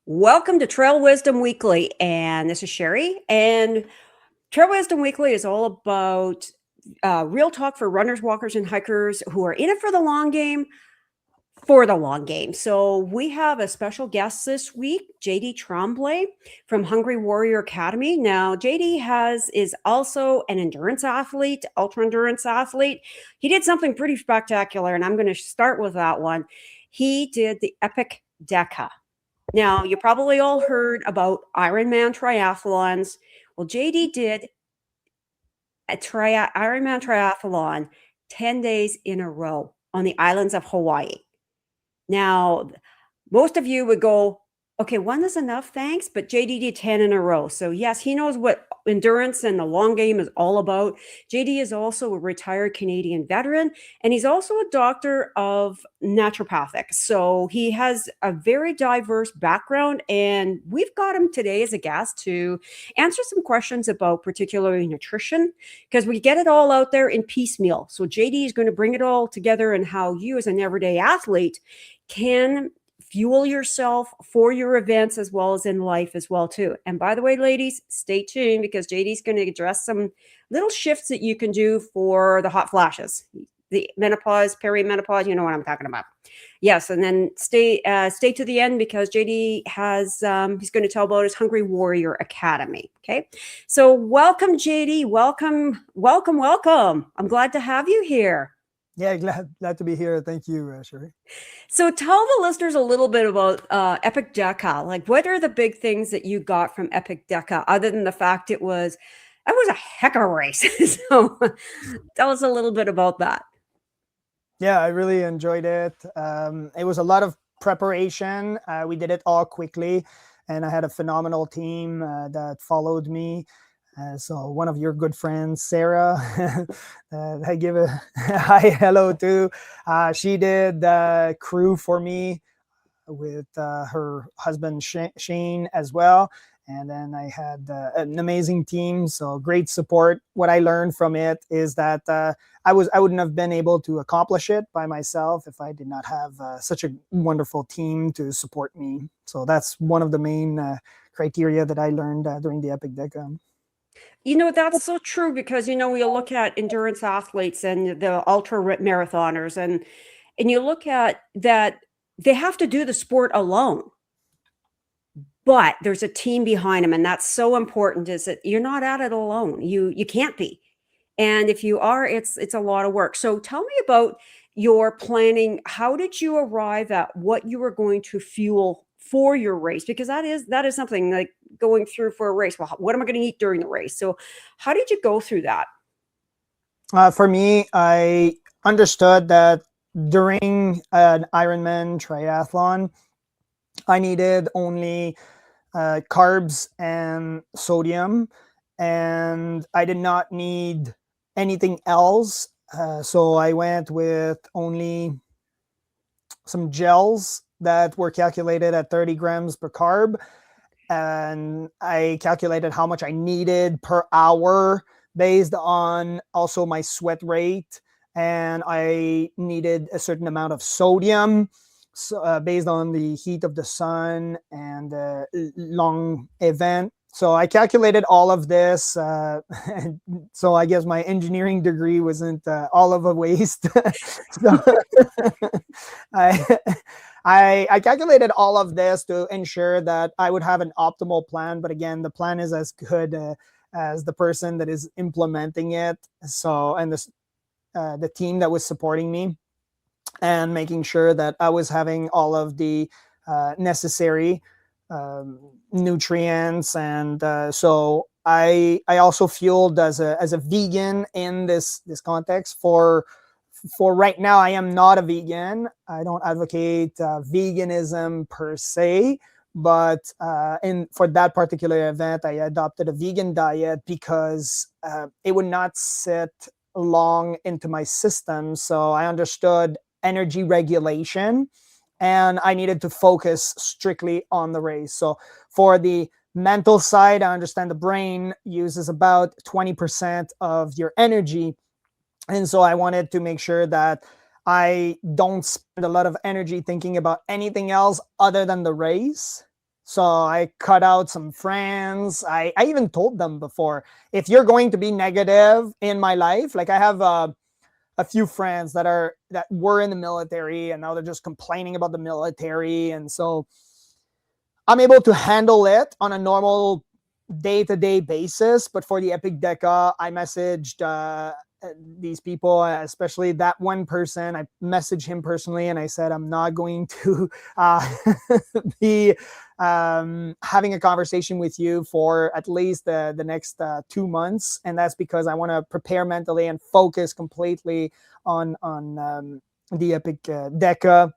Welcome to Trail Wisdom Weekly, and this is Sherri. And Trail Wisdom Weekly is all about real talk for runners, walkers, and hikers who are in it for the long game. So we have a special guest this week, JD Tremblay from Hungry Warrior Academy. Now, JD is also an endurance athlete, ultra endurance athlete. He did something pretty spectacular, and I'm going to start with that one. He did the Epic Deca. Now, you probably all heard about Ironman triathlons. Well, JD did a Ironman triathlon 10 days in a row on the islands of Hawaii. Now, most of you would go, okay, one is enough, thanks. But JD did 10 in a row. So, yes, he knows what endurance and the long game is all about. JD is also a retired Canadian veteran, and he's also a doctor of naturopathic. So, he has a very diverse background, and we've got him today as a guest to answer some questions about particularly nutrition, because we get it all out there in piecemeal. So, JD is going to bring it all together and how you, as an everyday athlete, can fuel yourself for your events as well as in life as well too. And by the way, ladies, stay tuned because JD's going to address some little shifts that you can do for the hot flashes, the menopause, perimenopause. You know what I'm talking about. Yes, and then stay to the end because JD has he's going to tell about his Hungry Warrior Academy. Okay, so welcome, JD. Welcome. I'm glad to have you here. Yeah, glad to be here. Thank you, Sherri. So tell the listeners a little bit about Epic Deca. Like, what are the big things that you got from Epic Deca, other than the fact it was a heck of a race? So tell us a little bit about that. Yeah, I really enjoyed it. It was a lot of preparation. We did it all quickly, and I had a phenomenal team that followed me. So one of your good friends, Sarah, I give a hi hello to. She did the crew for me with her husband Shane as well. And then I had an amazing team, so great support. What I learned from it is that I wouldn't have been able to accomplish it by myself if I did not have such a wonderful team to support me. So that's one of the main criteria that I learned during the Epic Deca. You know, that's so true because, we look at endurance athletes and the ultra marathoners and you look at that they have to do the sport alone. But there's a team behind them, and that's so important, is that you're not at it alone. You can't be. And if you are, it's a lot of work. So tell me about your planning. How did you arrive at what you were going to fuel for your race? Because that is something like going through for a race. Well, what am I going to eat during the race? So how did you go through that? For me, I understood that during an Ironman triathlon, I needed only carbs and sodium, and I did not need anything else. So I went with only some gels that were calculated at 30 grams per carb. And I calculated how much I needed per hour based on also my sweat rate. And I needed a certain amount of sodium. So, based on the heat of the sun and the long event. So I calculated all of this. So I guess my engineering degree wasn't all of a waste. So I, I calculated all of this to ensure that I would have an optimal plan. But again, the plan is as good as the person that is implementing it. So, and the team that was supporting me, and making sure that I was having all of the necessary nutrients. And so I also fueled as a vegan in this context. For right now, I am not a vegan. I don't advocate veganism per se, but for that particular event, I adopted a vegan diet because it would not sit long into my system. So I understood energy regulation, and I needed to focus strictly on the race. So for the mental side, I understand the brain uses about 20% of your energy. And so I wanted to make sure that I don't spend a lot of energy thinking about anything else other than the race. So I cut out some friends. I even told them before, if you're going to be negative in my life, like I have a few friends that were in the military and now they're just complaining about the military. And so I'm able to handle it on a normal day-to-day basis. But for the Epic Deca, I messaged these people, especially that one person. I messaged him personally and I said, I'm not going to be having a conversation with you for at least the next 2 months. And that's because I want to prepare mentally and focus completely on the Epic Deca.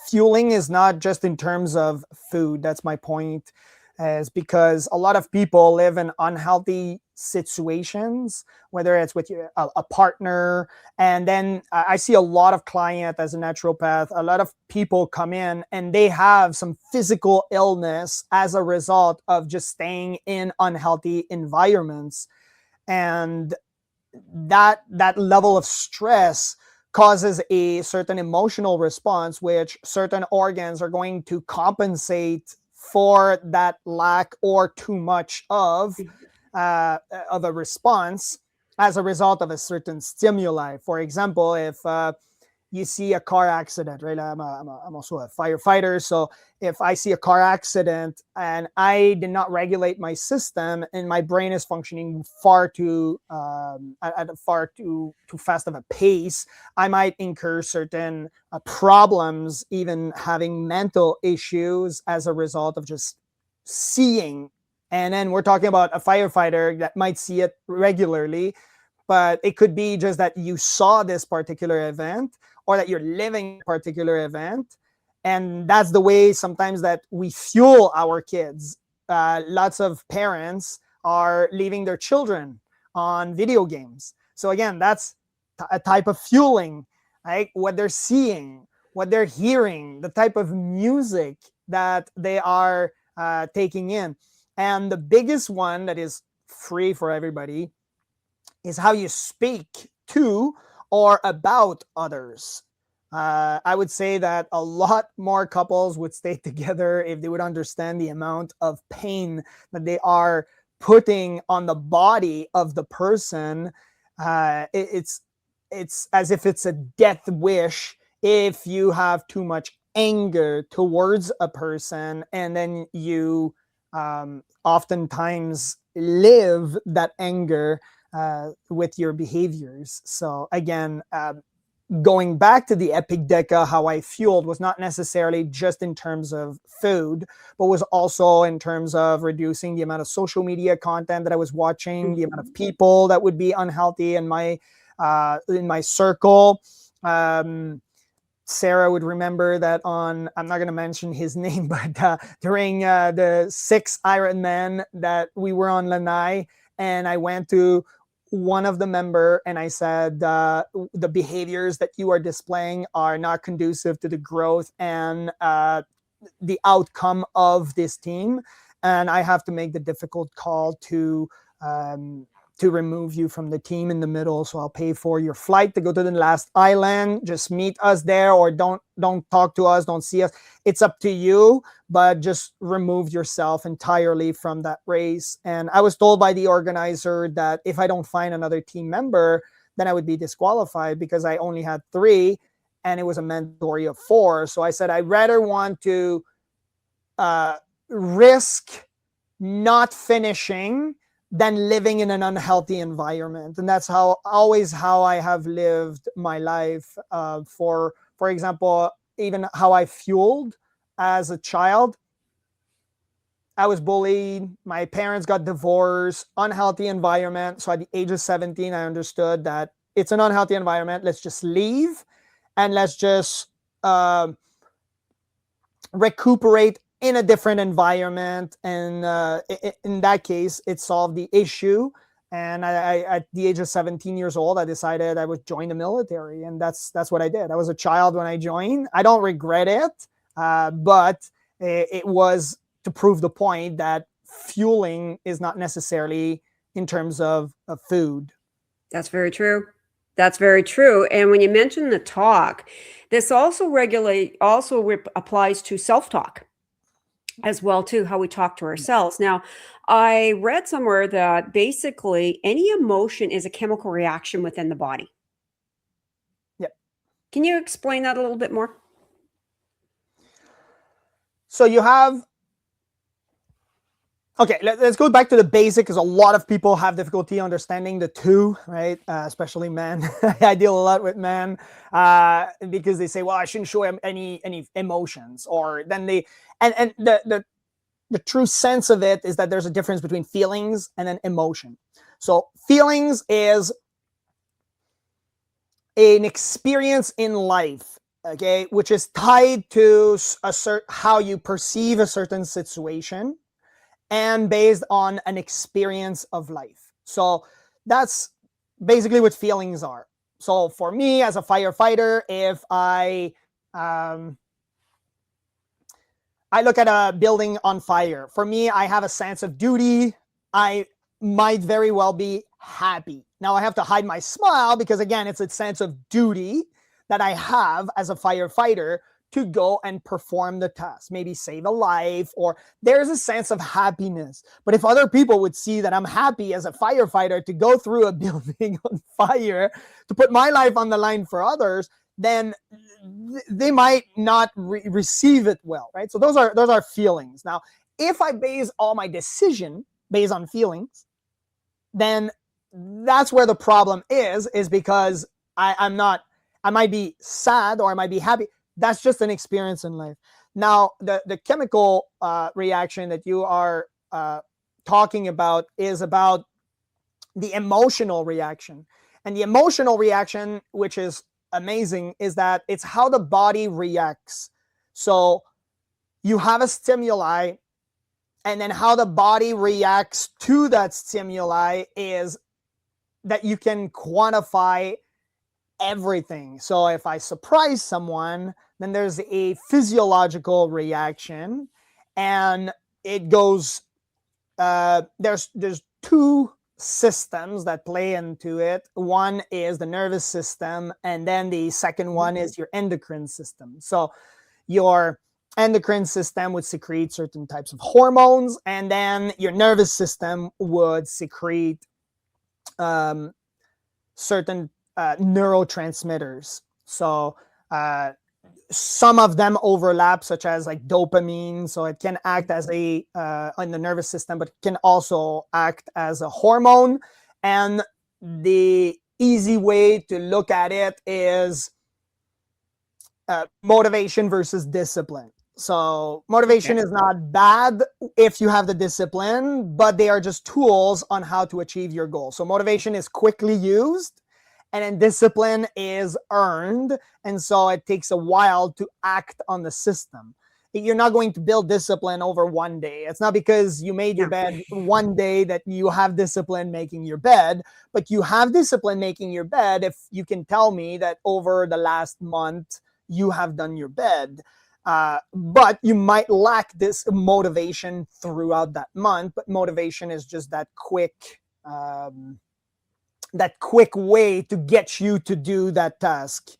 Fueling is not just in terms of food. That's my point, is because a lot of people live in unhealthy situations, whether it's with a partner. And then I see a lot of clients as a naturopath, a lot of people come in and they have some physical illness as a result of just staying in unhealthy environments. And that level of stress causes a certain emotional response, which certain organs are going to compensate for that lack or too much of a response as a result of a certain stimuli. For example, if you see a car accident, right? I'm also a firefighter. So if I see a car accident and I did not regulate my system and my brain is functioning far too at a far too fast of a pace, I might incur certain problems, even having mental issues as a result of just seeing. And then we're talking about a firefighter that might see it regularly, but it could be just that you saw this particular event or that you're living a particular event. And that's the way sometimes that we fuel our kids. Lots of parents are leaving their children on video games. So again, that's a type of fueling, right? What they're seeing, what they're hearing, the type of music that they are taking in. And the biggest one that is free for everybody is how you speak to or about others. I would say that a lot more couples would stay together if they would understand the amount of pain that they are putting on the body of the person. It's as if it's a death wish if you have too much anger towards a person, and then you oftentimes live that anger with your behaviors. So again, going back to the Epic Deca, how I fueled was not necessarily just in terms of food, but was also in terms of reducing the amount of social media content that I was watching, the amount of people that would be unhealthy in my circle. Sarah would remember that I'm not going to mention his name, but during the 6 Ironman that we were on Lanai, and I went to one of the member and I said, the behaviors that you are displaying are not conducive to the growth and the outcome of this team. And I have to make the difficult call to remove you from the team in the middle. So I'll pay for your flight to go to the last island. Just meet us there, or don't talk to us, don't see us. It's up to you, but just remove yourself entirely from that race. And I was told by the organizer that if I don't find another team member, then I would be disqualified because I only had 3 and it was a mandatory of 4. So I said, I'd rather want to risk not finishing than living in an unhealthy environment. And that's always how I have lived my life. For example, even how I fueled as a child. I was bullied. My parents got divorced, unhealthy environment. So at the age of 17, I understood that it's an unhealthy environment. Let's just leave and let's just recuperate in a different environment. And in that case, it solved the issue. And I at the age of 17 years old, I decided I would join the military. And that's what I did. I was a child when I joined. I don't regret it, but it was to prove the point that fueling is not necessarily in terms of food. That's very true. That's very true. And when you mention the talk, this also applies to self-talk. as well too, how we talk to ourselves. Now, I read somewhere that basically any emotion is a chemical reaction within the body. Yep. Can you explain that a little bit more? So you have, okay, let's go back to the basic, because a lot of people have difficulty understanding the two, right? Especially men. I deal a lot with men because they say, well, I shouldn't show any emotions, or then they, and the true sense of it is that there's a difference between feelings and then emotion. So feelings is an experience in life, okay, which is tied to how you perceive a certain situation and based on an experience of life. So that's basically what feelings are. So for me as a firefighter, if I look at a building on fire, for me, I have a sense of duty. I might very well be happy. Now I have to hide my smile because, again, it's a sense of duty that I have as a firefighter to go and perform the task, maybe save a life, or there's a sense of happiness. But if other people would see that I'm happy as a firefighter to go through a building on fire, to put my life on the line for others, then they might not receive it well, right? So those are feelings. Now, if I base all my decision based on feelings, then that's where the problem is because I might be sad or I might be happy. That's just an experience in life. Now, the chemical reaction that you are talking about is about the emotional reaction. And the emotional reaction, which is amazing, is that it's how the body reacts. So you have a stimuli, and then how the body reacts to that stimuli is that you can quantify everything. So if I surprise someone, then there's a physiological reaction, and it goes, there's two systems that play into it. One is the nervous system, and then the second one is your endocrine system. So your endocrine system would secrete certain types of hormones, and then your nervous system would secrete certain neurotransmitters. So some of them overlap, such as like dopamine. So it can act as a in the nervous system, but it can also act as a hormone. And the easy way to look at it is motivation versus discipline. So motivation is not bad if you have the discipline, but they are just tools on how to achieve your goal. So motivation is quickly used, and then discipline is earned. And so it takes a while to act on the system. You're not going to build discipline over one day. It's not because you made your bed one day that you have discipline making your bed, but you have discipline making your bed if you can tell me that over the last month you have done your bed. But you might lack this motivation throughout that month. But motivation is just that quick way to get you to do that task,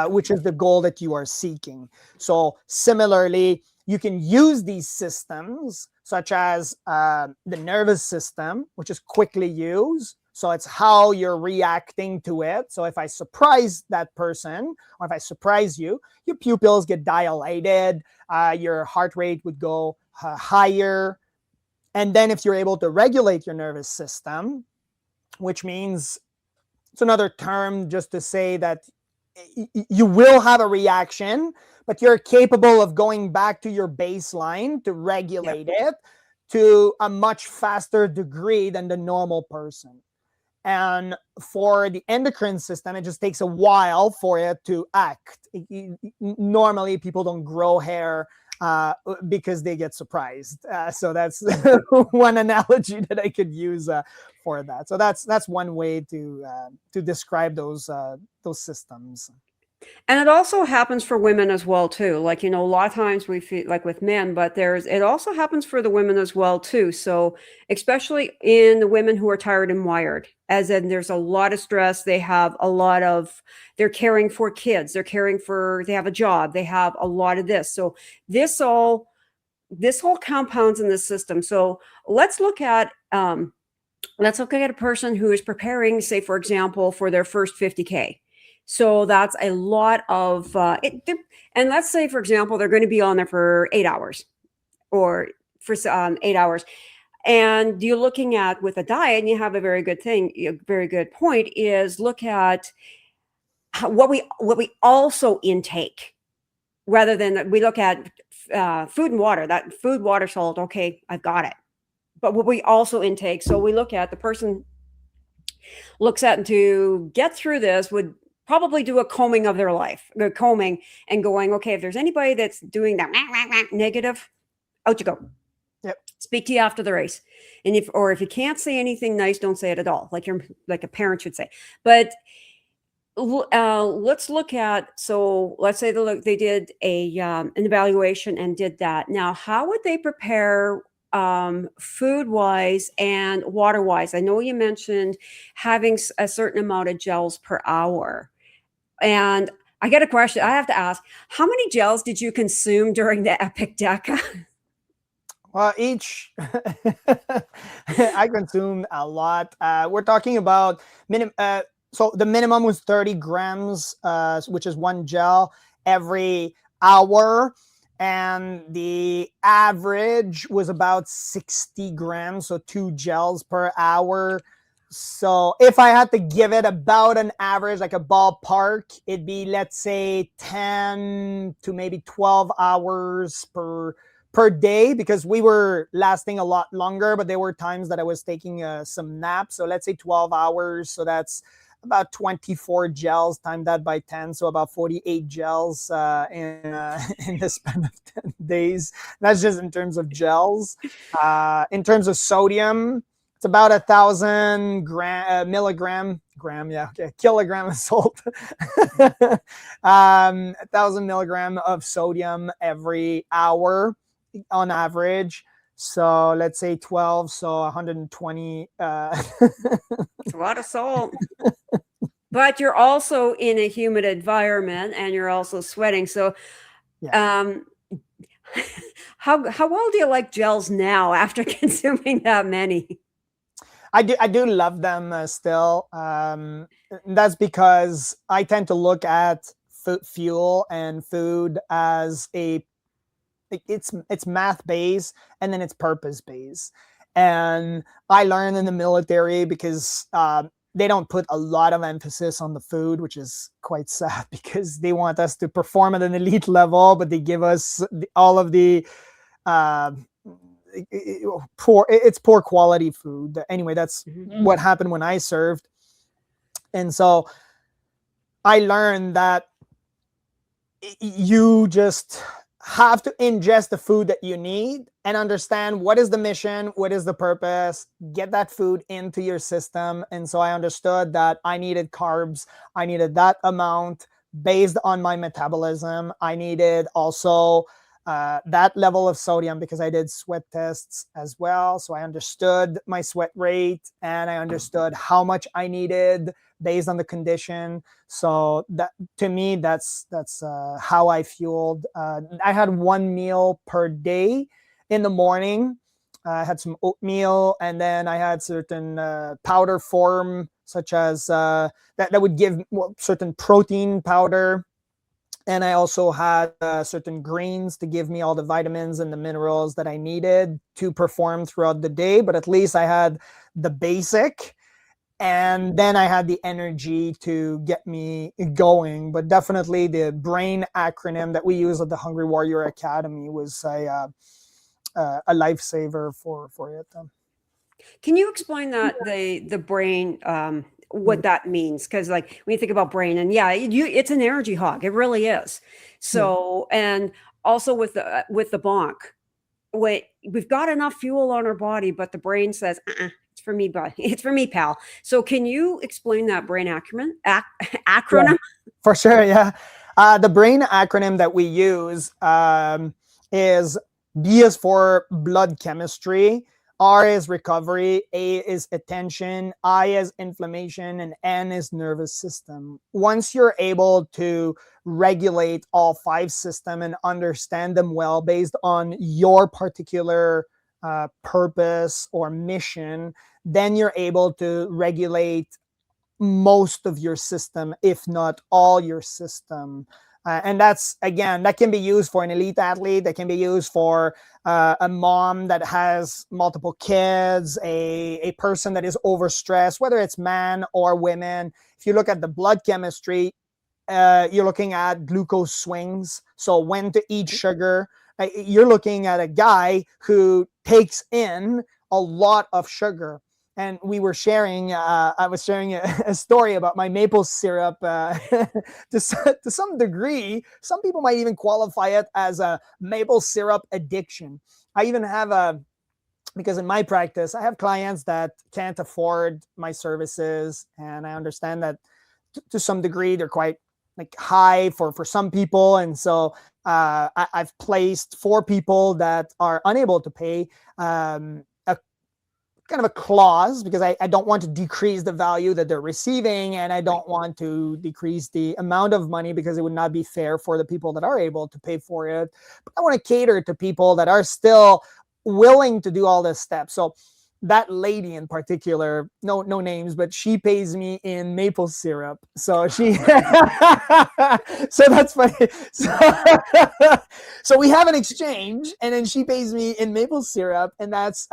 which is the goal that you are seeking. So similarly, you can use these systems, such as the nervous system, which is quickly used. So it's how you're reacting to it. So if I surprise that person, or if I surprise you, your pupils get dilated, your heart rate would go higher. And then if you're able to regulate your nervous system, which means, it's another term just to say that you will have a reaction, but you're capable of going back to your baseline to regulate it to a much faster degree than the normal person. And for the endocrine system, it just takes a while for it to act. Normally, people don't grow hair because they get surprised. So that's one analogy that I could use for that. So that's one way to describe those systems. And it also happens for women as well too. Like, a lot of times we feel like with men, but it also happens for the women as well too. So especially in the women who are tired and wired, as in there's a lot of stress. They're caring for kids. They have a job. They have a lot of this. So this all this whole compounds in the system. So let's look at a person who is preparing, say, for example, for their first 50K. So that's a lot of and let's say, for example, they're going to be on there for 8 hours or for 8 hours. And you're looking at with a diet, and you have a very good thing, a very good point is look at what we also intake rather than we look at food and water, that food, water, salt. Okay, I've got it. But what we also intake. So we look at the person looks at to get through this would probably do a combing of their life, combing and going, okay, if there's anybody that's doing that negative, out you go. Yep. Speak to you after the race. And if you can't say anything nice, don't say it at all. Like a parent should say. But let's look at, so let's say they did an evaluation and did that. Now, how would they prepare food wise and water wise? I know you mentioned having a certain amount of gels per hour. And I get a question. I have to ask, how many gels did you consume during the Epic Deca? Well, each I consumed a lot. We're talking about so the minimum was 30 grams, which is one gel every hour. And the average was about 60 grams, so 2 gels per hour. So if I had to give it about an average, like a ballpark, it'd be, let's say, 10 to maybe 12 hours per day, because we were lasting a lot longer, but there were times that I was taking some naps. So let's say 12 hours. So that's about 24 gels, time that by 10. So about 48 gels in the span of 10 days. That's just in terms of gels. In terms of sodium, it's about 1,000 kilogram of salt. 1,000 milligram of sodium every hour on average. So let's say 12, so 120. It's a lot of salt. But you're also in a humid environment and you're also sweating. So yeah. How well do you like gels now after consuming that many? I do love them still. That's because I tend to look at fuel and food as it's math based and then it's purpose based. And I learned in the military because they don't put a lot of emphasis on the food, which is quite sad because they want us to perform at an elite level, but they give us all of the poor quality food. Anyway, that's what happened when I served. And so I learned that you just have to ingest the food that you need and understand what is the mission, what is the purpose, get that food into your system. And so I understood that I needed carbs. I needed that amount based on my metabolism. I needed also that level of sodium because I did sweat tests as well. So I understood my sweat rate and I understood how much I needed based on the condition. So that, to me, that's how I fueled. I had one meal per day in the morning. I had some oatmeal, and then I had certain powder form, such as that would give certain protein powder. And I also had certain greens to give me all the vitamins and the minerals that I needed to perform throughout the day. But at least I had the basic. And then I had the energy to get me going. But definitely the BRAIN acronym that we use at the Hungry Warrior Academy was a lifesaver for it. Can you explain that, the BRAIN, what that means? Because like when you think about BRAIN, and it's an energy hog. It really is. So, and also with the bonk, we've got enough fuel on our body, but the brain says, it's for me, buddy. It's for me, pal. So can you explain that BRAIN acronym? Yeah, for sure, yeah. The BRAIN acronym that we use is B is for blood chemistry, R is recovery, A is attention, I is inflammation, and N is nervous system. Once you're able to regulate all 5 systems and understand them well based on your particular purpose or mission, then you're able to regulate most of your system, if not all your system. And that's, again, that can be used for an elite athlete, that can be used for a mom that has multiple kids, a person that is overstressed, whether it's man or women. If you look at the blood chemistry, you're looking at glucose swings. So when to eat sugar. You're looking at a guy who takes in a lot of sugar. And we were sharing, I was sharing a story about my maple syrup to some degree. Some people might even qualify it as a maple syrup addiction. I even have because in my practice, I have clients that can't afford my services. And I understand that to some degree, they're quite like high for some people. And so I've placed 4 people that are unable to pay kind of a clause, because I don't want to decrease the value that they're receiving, and I don't want to decrease the amount of money because it would not be fair for the people that are able to pay for it. But I want to cater to people that are still willing to do all this steps. So that lady in particular, no names, but she pays me in maple syrup. So she, so that's funny. So we have an exchange, and then she pays me in maple syrup, and that's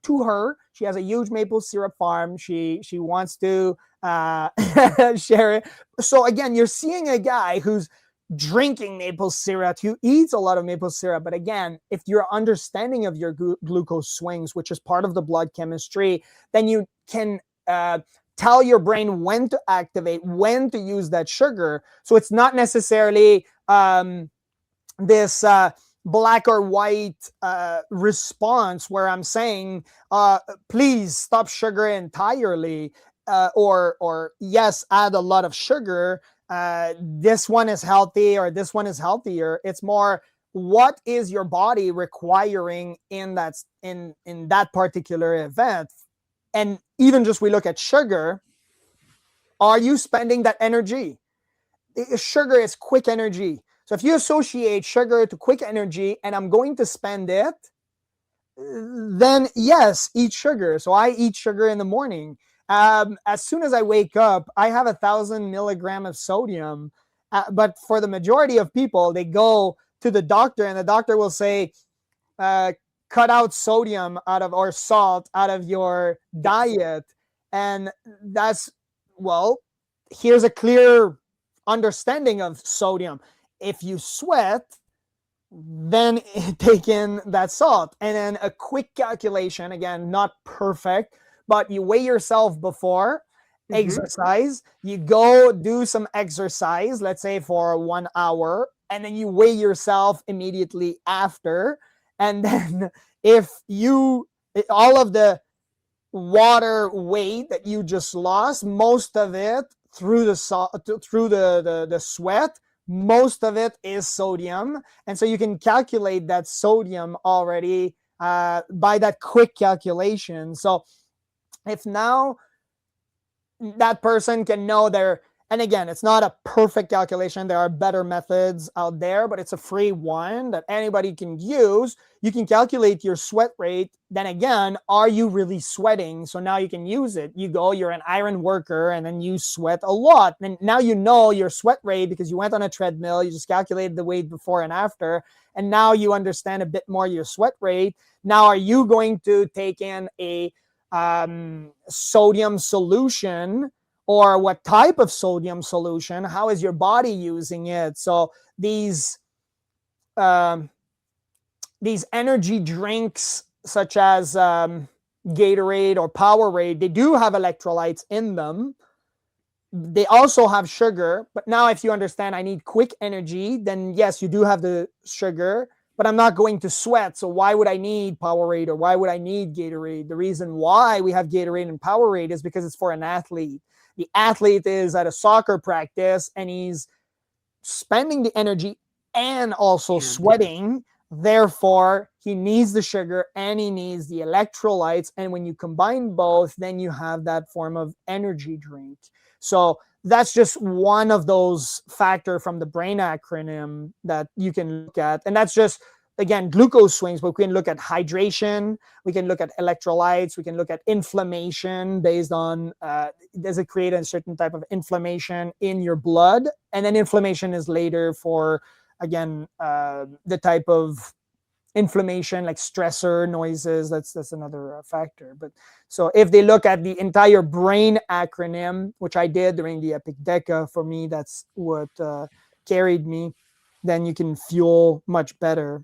to her. She has a huge maple syrup farm. She wants to share it. So again, you're seeing a guy who's drinking maple syrup, who eats a lot of maple syrup. But again, if you're understanding of your glucose swings, which is part of the blood chemistry, then you can tell your brain when to activate, when to use that sugar. So it's not necessarily this black or white response where I'm saying, please stop sugar entirely, or yes, add a lot of sugar. This one is healthy or this one is healthier. It's more, what is your body requiring in that particular event? And even just we look at sugar, are you spending that energy? Sugar is quick energy. So if you associate sugar to quick energy and I'm going to spend it, then yes, eat sugar. So I eat sugar in the morning. As soon as I wake up, I have 1,000 milligrams of sodium. But for the majority of people, they go to the doctor and the doctor will say, cut out sodium or salt out of your diet. And that's, well, here's a clear understanding of sodium. If you sweat, then take in that salt. And then a quick calculation, again, not perfect, but you weigh yourself before exercise, you go do some exercise, let's say for 1 hour, and then you weigh yourself immediately after. And then if all of the water weight that you just lost, most of it through the sweat, most of it is sodium. And so you can calculate that sodium already by that quick calculation. So if now that person can know and again, it's not a perfect calculation. There are better methods out there, but it's a free one that anybody can use. You can calculate your sweat rate. Then again, are you really sweating? So now you can use it. You're an iron worker, and then you sweat a lot. And now you know your sweat rate because you went on a treadmill. You just calculated the weight before and after. And now you understand a bit more your sweat rate. Now, are you going to take in a sodium solution, or what type of sodium solution? How is your body using it? So these energy drinks such as Gatorade or Powerade, they do have electrolytes in them. They also have sugar. But now if you understand I need quick energy, then yes, you do have the sugar, but I'm not going to sweat. So why would I need Powerade or why would I need Gatorade? The reason why we have Gatorade and Powerade is because it's for an athlete. The athlete is at a soccer practice and he's spending the energy and also sweating. Therefore, he needs the sugar and he needs the electrolytes. And when you combine both, then you have that form of energy drink. So that's just one of those factors from the brain acronym that you can look at. And that's just, again, glucose swings, but we can look at hydration, we can look at electrolytes, we can look at inflammation based on, does it create a certain type of inflammation in your blood? And then inflammation is later for, again, the type of inflammation like stressor, noises. That's another factor. But so if they look at the entire brain acronym, which I did during the Epic Deca, for me that's what carried me, then you can fuel much better.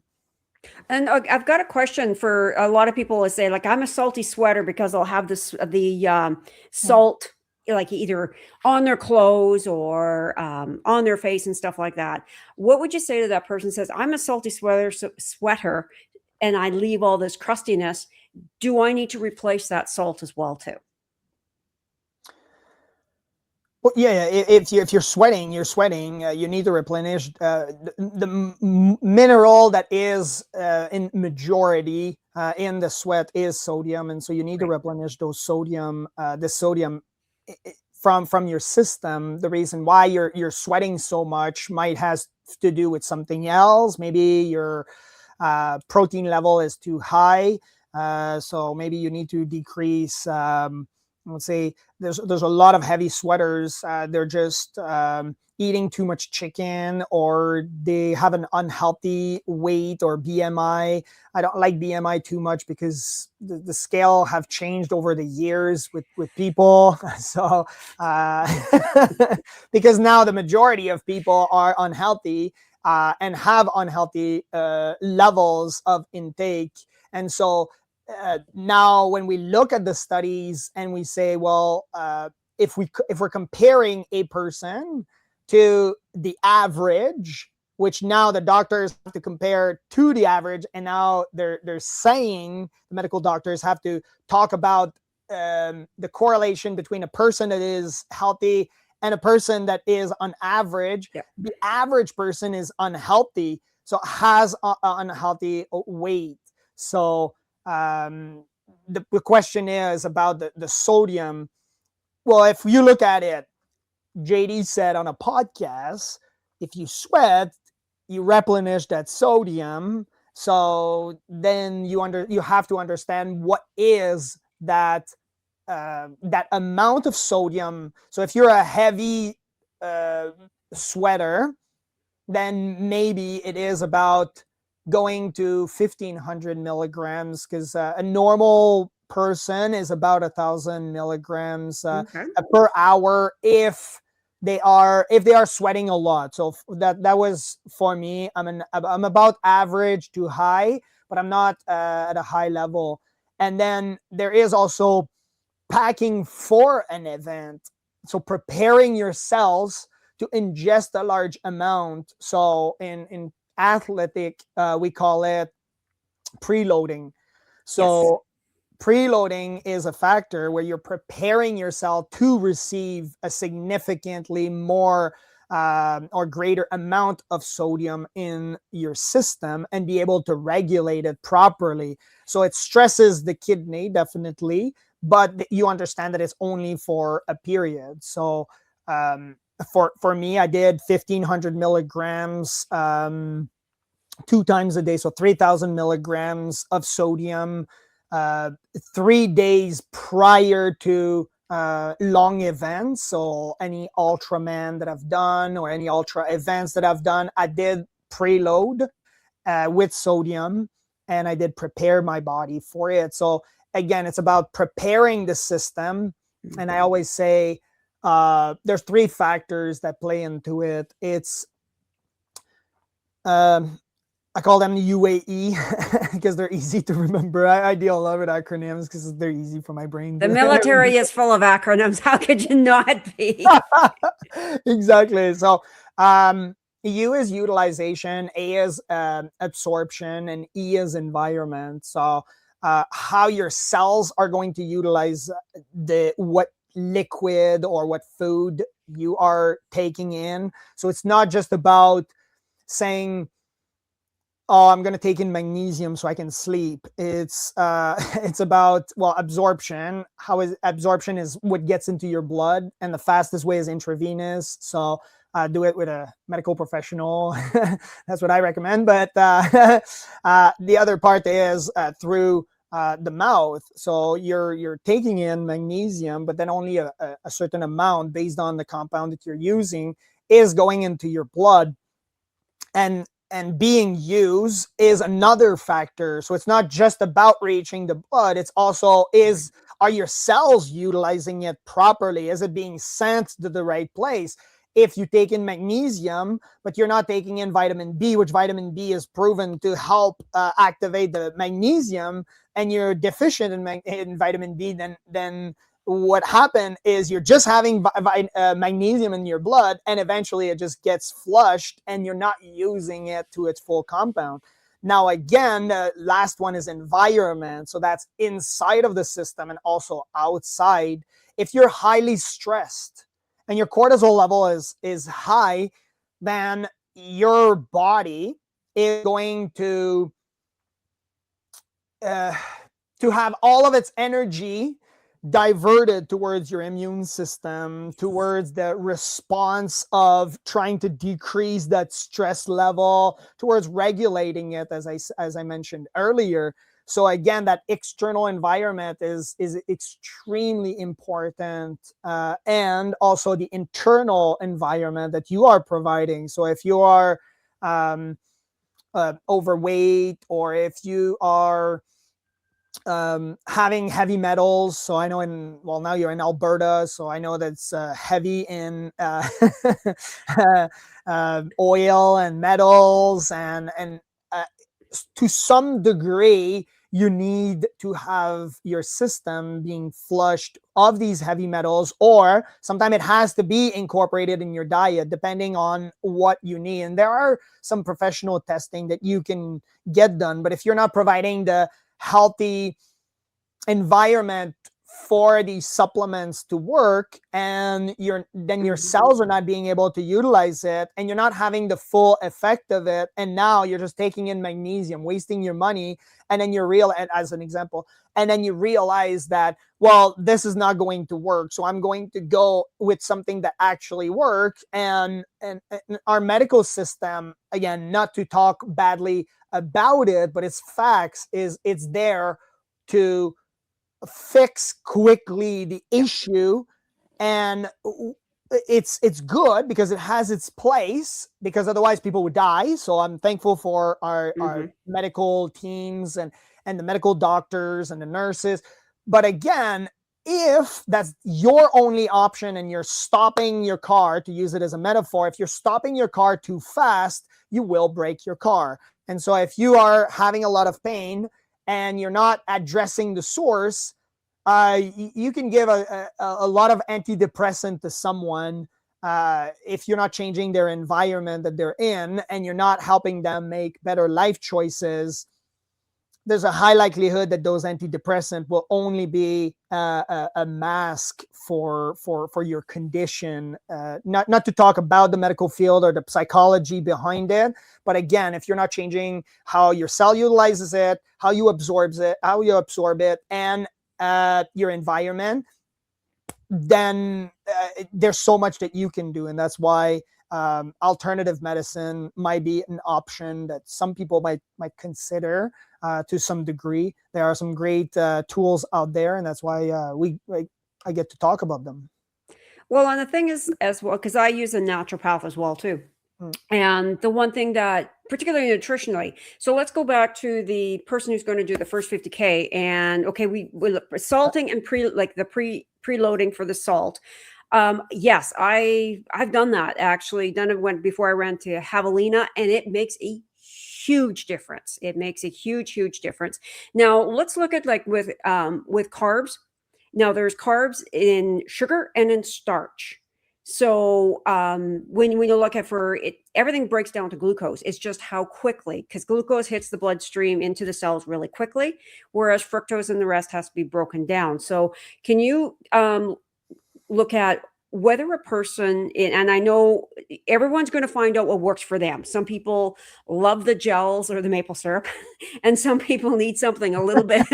And I've got a question for a lot of people who say, like, I'm a salty sweater because I'll have the salt, like either on their clothes or on their face and stuff like that. What would you say to that person who says, I'm a salty sweater and I leave all this crustiness? Do I need to replace that salt as well too? Well, yeah. If you're sweating, you need to replenish the mineral that is in majority in the sweat is sodium, and so you need to replenish those sodium, the sodium from your system. The reason why you're sweating so much might has to do with something else. Maybe your protein level is too high, so maybe you need to decrease. Let's say there's a lot of heavy sweaters. They're just eating too much chicken, or they have an unhealthy weight or BMI. I don't like BMI too much because the scale have changed over the years with people. So because now the majority of people are unhealthy and have unhealthy levels of intake. And so now when we look at the studies and we say, well, if we're comparing a person to the average, which now the doctors have to compare to the average, and now they're saying, the medical doctors have to talk about the correlation between a person that is healthy and a person that is on average. Yeah. The average person is unhealthy, so has an unhealthy weight. So the question is about the sodium. Well, if you look at it, JD said on a podcast, if you sweat, you replenish that sodium. So then you have to understand what is that that amount of sodium. So if you're a heavy sweater, then maybe it is about going to 1500 milligrams, because a normal person is about 1000 milligrams per hour if they are sweating a lot. So that was for me. I'm about average to high, but I'm not at a high level. And then there is also packing for an event, so preparing your cells to ingest a large amount. So in athletic, we call it preloading. So preloading is a factor where you're preparing yourself to receive a significantly more or greater amount of sodium in your system and be able to regulate it properly. So it stresses the kidney, definitely, but you understand that it's only for a period. So for me, I did 1500 milligrams 2 times a day, so 3000 milligrams of sodium 3 days prior to long events. So any ultraman that I've done or any ultra events that I've done, I did preload with sodium, and I did prepare my body for it. So again, it's about preparing the system. And I always say there's 3 factors that play into it. It's I call them the UAE because they're easy to remember. I deal a lot with acronyms because they're easy for my brain. The military is full of acronyms. How could you not be? Exactly. So U is utilization, A is absorption, and E is environment. So how your cells are going to utilize what liquid or what food you are taking in. So it's not just about saying, oh, I'm going to take in magnesium so I can sleep. It's it's about, well, absorption. How is absorption is what gets into your blood, and the fastest way is intravenous. So do it with a medical professional. That's what I recommend. But the other part is through the mouth. So you're taking in magnesium, but then only a certain amount based on the compound that you're using is going into your blood. And being used is another factor. So it's not just about reaching the blood. It's also, are your cells utilizing it properly? Is it being sent to the right place? If you take in magnesium, but you're not taking in vitamin B, which vitamin B is proven to help activate the magnesium, and you're deficient in vitamin B, then what happened is you're just having magnesium in your blood, and eventually it just gets flushed and you're not using it to its full compound. Now, again, the last one is environment. So that's inside of the system and also outside. If you're highly stressed and your cortisol level is high, then your body is going to have all of its energy diverted towards your immune system, towards the response of trying to decrease that stress level, towards regulating it, as I mentioned earlier. So again, that external environment is extremely important, and also the internal environment that you are providing. So if you are overweight, or if you are having heavy metals. So I know now you're in Alberta, so I know that's heavy in oil and metals, and to some degree, you need to have your system being flushed of these heavy metals, or sometimes it has to be incorporated in your diet, depending on what you need. And there are some professional testing that you can get done, but if you're not providing the healthy environment for these supplements to work, and your cells are not being able to utilize it, and you're not having the full effect of it, and now you're just taking in magnesium, wasting your money, and then as an example, and then you realize that, well, this is not going to work, so I'm going to go with something that actually works. And our medical system, again, not to talk badly about it, but it's facts, it's there to fix quickly the issue. And it's good because it has its place, because otherwise people would die. So I'm thankful for our medical teams and the medical doctors and the nurses. But again, if that's your only option and you're stopping your car, to use it as a metaphor, if you're stopping your car too fast, you will break your car. And so if you are having a lot of pain and you're not addressing the source, you can give a lot of antidepressant to someone. If you're not changing their environment that they're in, and you're not helping them make better life choices, there's a high likelihood that those antidepressants will only be a mask for your condition. Not to talk about the medical field or the psychology behind it, but again, if you're not changing how your cell utilizes it, how you absorb it, and your environment, then there's so much that you can do. And that's why alternative medicine might be an option that some people might consider to some degree. There are some great tools out there, and that's why I get to talk about them. Well, and the thing is, as well, because I use a naturopath as well too. And the one thing that, particularly nutritionally, so let's go back to the person who's going to do the first 50K, and okay, we salting and preloading for the salt. Yes, I've done that, actually. Done it when before I ran to Javelina, and it makes a huge difference. It makes a huge difference. Now let's look at with carbs. Now there's carbs in sugar and in starch. So when you look at everything breaks down to glucose. It's just how quickly, because glucose hits the bloodstream into the cells really quickly, whereas fructose and the rest has to be broken down. So can you look at whether a person, and I know everyone's going to find out what works for them. Some people love the gels or the maple syrup, and some people need something a little bit,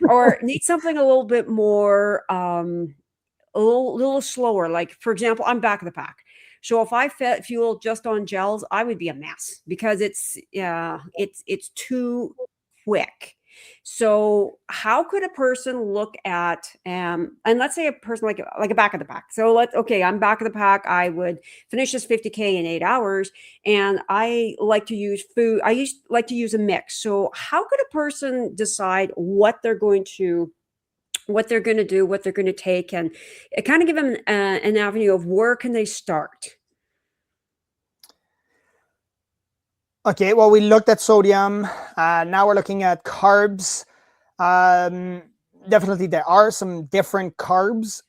or need something a little bit more, a little slower. Like, for example, I'm back of the pack. So if I fed fuel just on gels, I would be a mess because it's too quick. So how could a person look at, and let's say a person like a back of the pack. So okay, I'm back of the pack. I would finish this 50K in 8 hours, and I like to use food. Like to use a mix. So how could a person decide what they're going to do, what they're going to take, and it kind of give them an avenue of where can they start? Okay, well, we looked at sodium. Now we're looking at carbs. Um, Definitely, there are some different carbs.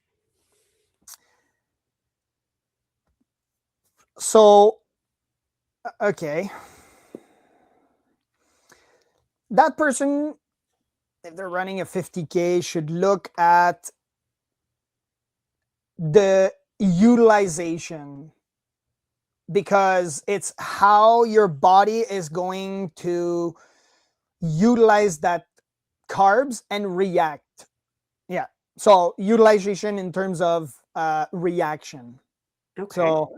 So, okay. That person, if they're running a 50K, should look at the utilization, because it's how your body is going to utilize that carbs and react. Yeah. So utilization in terms of reaction. Okay. So,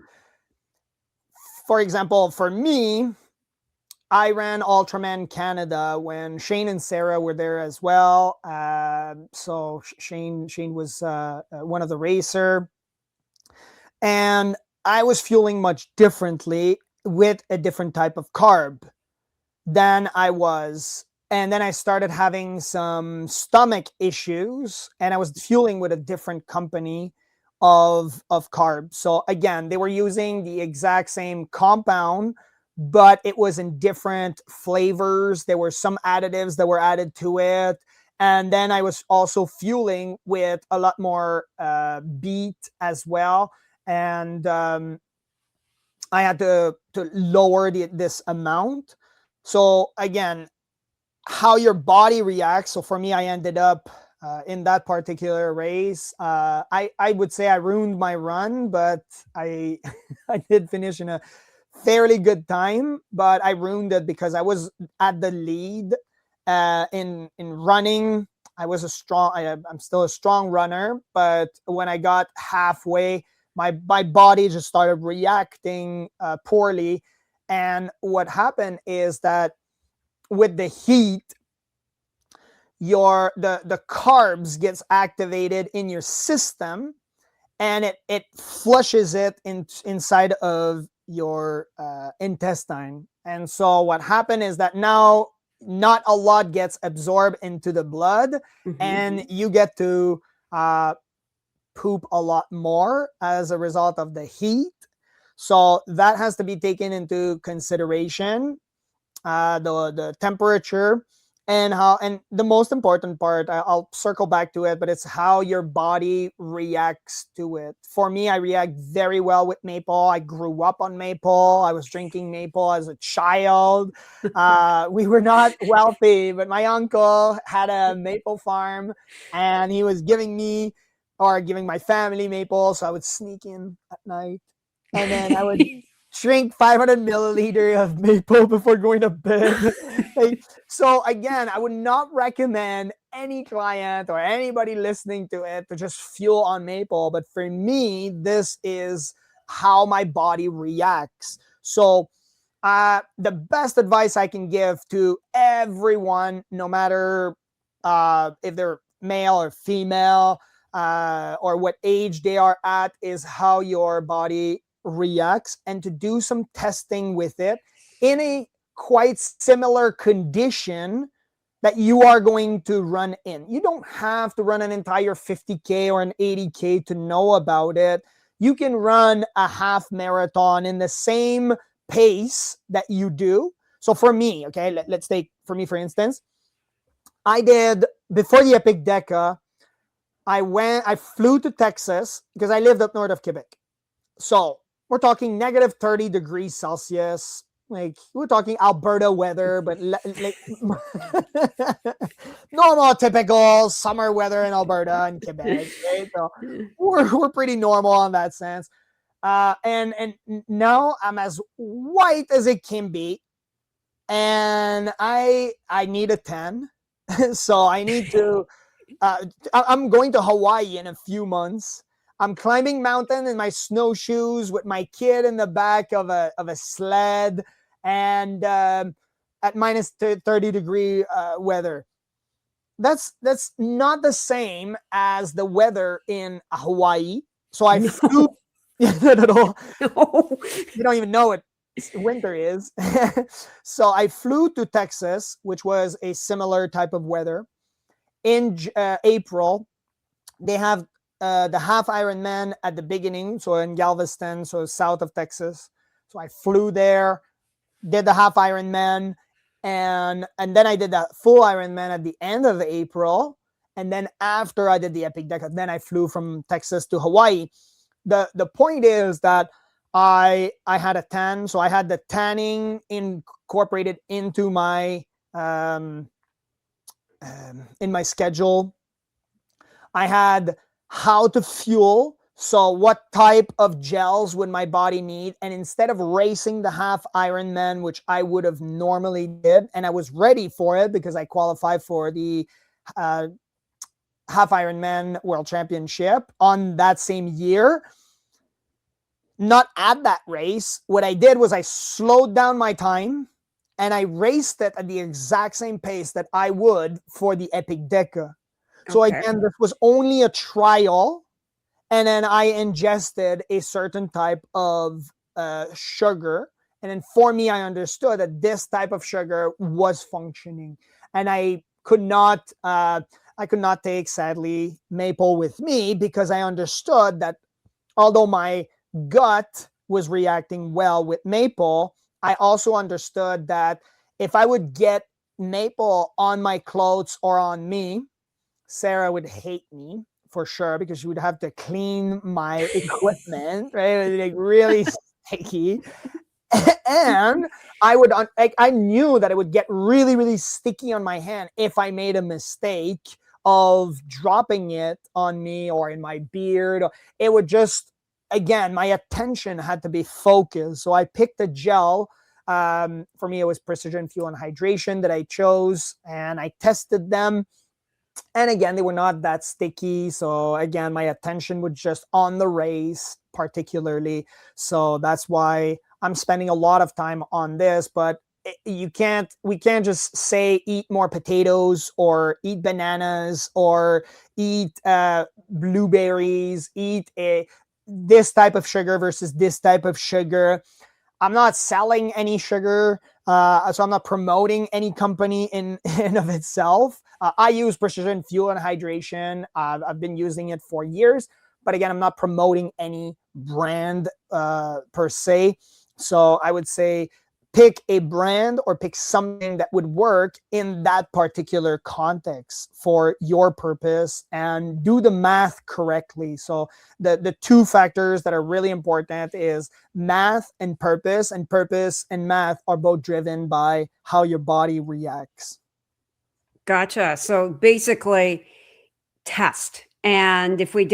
for example, for me, I ran Ultraman Canada when Shane and Sarah were there as well. So Shane was one of the racer, and I was fueling much differently with a different type of carb than I was. And then I started having some stomach issues, and I was fueling with a different company of carbs. So again, they were using the exact same compound, but it was in different flavors. There were some additives that were added to it. And then I was also fueling with a lot more beet as well. And I had to lower this amount. So again, how your body reacts. So for me, I ended up in that particular race. I would say I ruined my run, but I I did finish in a fairly good time. But I ruined it because I was at the lead in running. I'm still a strong runner, but when I got halfway, my body just started reacting poorly. And what happened is that with the heat, the carbs gets activated in your system, and it flushes it inside of your intestine. And so what happened is that now not a lot gets absorbed into the blood, and you get to poop a lot more as a result of the heat. So that has to be taken into consideration, the temperature, and the most important part, I'll circle back to it, but it's how your body reacts to it. For me, I react very well with maple. I grew up on maple. I was drinking maple as a child. We were not wealthy, but my uncle had a maple farm, and he was giving my family maple. So I would sneak in at night, and then I would drink 500 milliliter of maple before going to bed. So again, I would not recommend any client or anybody listening to it to just fuel on maple. But for me, this is how my body reacts. So the best advice I can give to everyone, no matter if they're male or female, or what age they are at, is how your body reacts, and to do some testing with it in a quite similar condition that you are going to run in. You don't have to run an entire 50K or an 80K to know about it. You can run a half marathon in the same pace that you do. So for me, okay, let's take for me, for instance, I did, before the Epic Deca, I flew to Texas because I lived up north of Quebec. So we're talking negative 30 degrees Celsius. Like, we're talking Alberta weather, but normal, typical summer weather in Alberta and Quebec, right? So we're pretty normal on that sense. And now I'm as white as it can be, and I need a tan, so I need to. I'm going to Hawaii in a few months. I'm climbing mountain in my snowshoes with my kid in the back of a sled, and at minus 30-degree weather. That's not the same as the weather in Hawaii. So I flew. No. No. You don't even know what winter is. So I flew to Texas, which was a similar type of weather. In April, they have the half Ironman at the beginning, so in Galveston, so south of Texas. So I flew there, did the half Ironman, and then I did the full Ironman at the end of April. And then after I did the Epic Deca, then I flew from Texas to Hawaii. The point is that I had a tan, so I had the tanning incorporated into my in my schedule. I had how to fuel, so what type of gels would my body need, and instead of racing the half Ironman, which I would have normally did, and I was ready for it because I qualified for the half Ironman World Championship on that same year. Not at that race. What I did was I slowed down my time and I raced it at the exact same pace that I would for the Epic Deca. So again, this was only a trial, and then I ingested a certain type of sugar. And then for me, I understood that this type of sugar was functioning, and I could not take, sadly, maple with me, because I understood that although my gut was reacting well with maple, I also understood that if I would get maple on my clothes or on me, Sarah would hate me for sure, because she would have to clean my equipment, right? It would be like really sticky. And I knew that it would get really, really sticky on my hand if I made a mistake of dropping it on me or in my beard. It would just, again, my attention had to be focused. So I picked a gel. For me, it was Precision Fuel and Hydration that I chose, and I tested them. And again, they were not that sticky. So again, my attention was just on the race particularly. So that's why I'm spending a lot of time on this. But we can't just say eat more potatoes or eat bananas or eat blueberries, eat this type of sugar versus this type of sugar. I'm not selling any sugar, so I'm not promoting any company in of itself. I use Precision Fuel and Hydration. I've been using it for years, but again, I'm not promoting any brand per se. So I would say pick a brand or pick something that would work in that particular context for your purpose, and do the math correctly. So the two factors that are really important is math and purpose and math are both driven by how your body reacts. Gotcha. So basically, test. And if we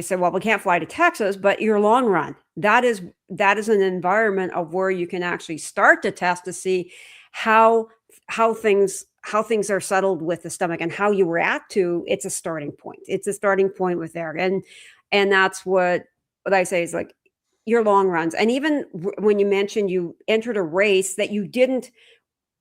said, well, we can't fly to Texas, but your long run, that is an environment of where you can actually start to test to see how things are settled with the stomach and how you react to. It's a starting point. It's a starting point with there, and that's what I say is like your long runs. And even when you mentioned you entered a race that you didn't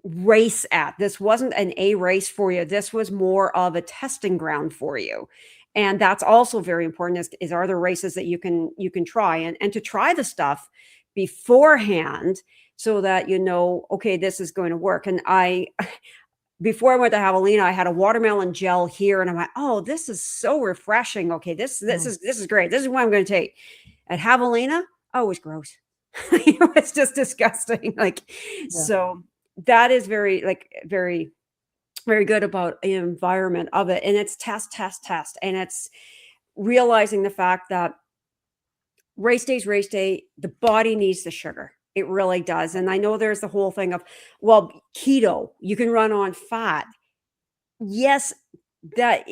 race at, this wasn't an A race for you. This was more of a testing ground for you. And that's also very important is are there races that you can try and to try the stuff beforehand so that you know, okay, this is going to work. And before I went to Javelina, I had a watermelon gel here, and I'm like, oh, this is so refreshing. Okay, this is great. This is what I'm going to take. At Javelina, oh, it was gross. It's just disgusting. So that is very very good about the environment of it. And it's test. And it's realizing the fact that race day, the body needs the sugar. It really does. And I know there's the whole thing of, well, keto, you can run on fat. yes, that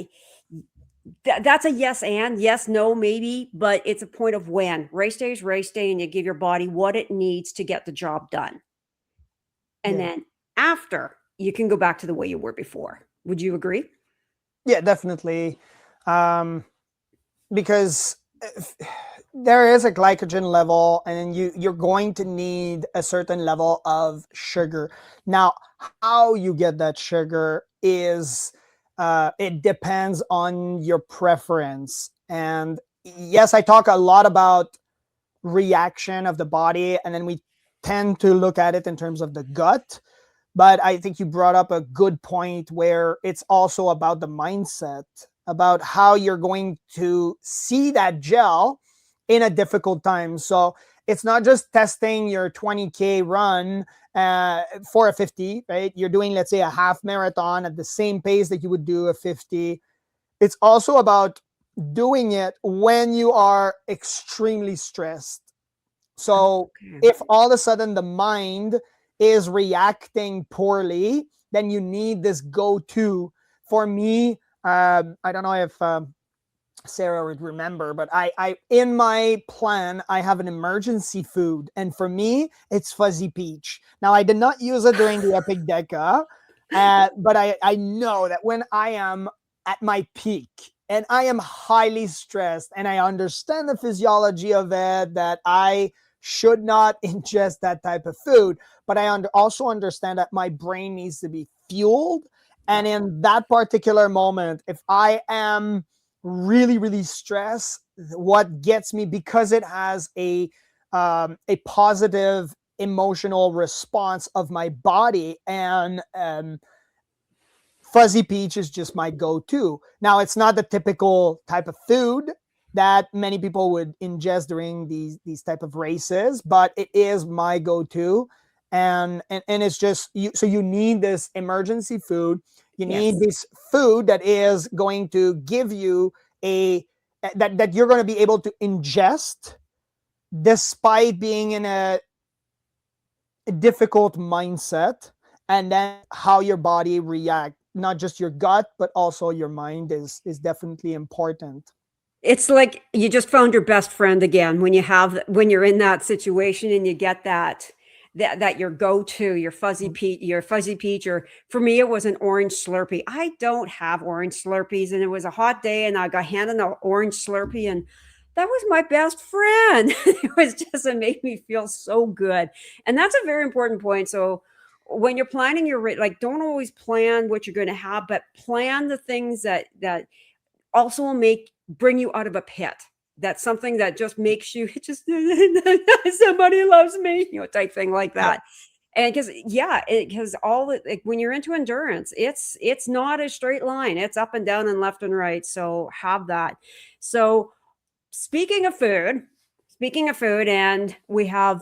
that's a yes and yes, no, maybe, but it's a point of when. Race day is race day, and you give your body what it needs to get the job done. And Yeah. then after, you can go back to the way you were before. Would you agree? Yeah, definitely. Um, because if, there is a glycogen level, and you're going to need a certain level of sugar. Now, how you get that sugar is it depends on your preference. And yes, I talk a lot about reaction of the body, and then we tend to look at it in terms of the gut. But I think you brought up a good point where it's also about the mindset, about how you're going to see that gel in a difficult time. So it's not just testing your 20K run for a 50, right? You're doing, let's say, a half marathon at the same pace that you would do a 50. It's also about doing it when you are extremely stressed. So Okay. if all of a sudden the mind is reacting poorly, then you need this go-to. For me, I don't know if Sarah would remember, but I in my plan I have an emergency food, and for me it's fuzzy peach. Now I did not use it during the Epic Deca, but I know that when I am at my peak and I am highly stressed, and I understand the physiology of it, that I should not ingest that type of food, but I also understand that my brain needs to be fueled. Yeah. And in that particular moment, if I am really really stressed, what gets me, because it has a positive emotional response of my body, and fuzzy peach is just my go-to. Now it's not the typical type of food that many people would ingest during these type of races, but it is my go-to. And it's just you, so you need this emergency food. You need Yes. this food that is going to give you a that you're going to be able to ingest despite being in a difficult mindset. And then how your body react, not just your gut but also your mind, is definitely important. It's like you just found your best friend again when when you're in that situation and you get that your go-to, your fuzzy peach, or for me it was an orange Slurpee. I don't have orange Slurpees, and it was a hot day and I got handed an orange Slurpee, and that was my best friend. It was just, it made me feel so good. And that's a very important point. So when you're planning like, don't always plan what you're going to have, but plan the things that also will bring you out of a pit. That's something that just makes you just somebody loves me, type thing like Yeah. that. And because like when you're into endurance, it's not a straight line. It's up and down and left and right. So have that. So speaking of food, and we have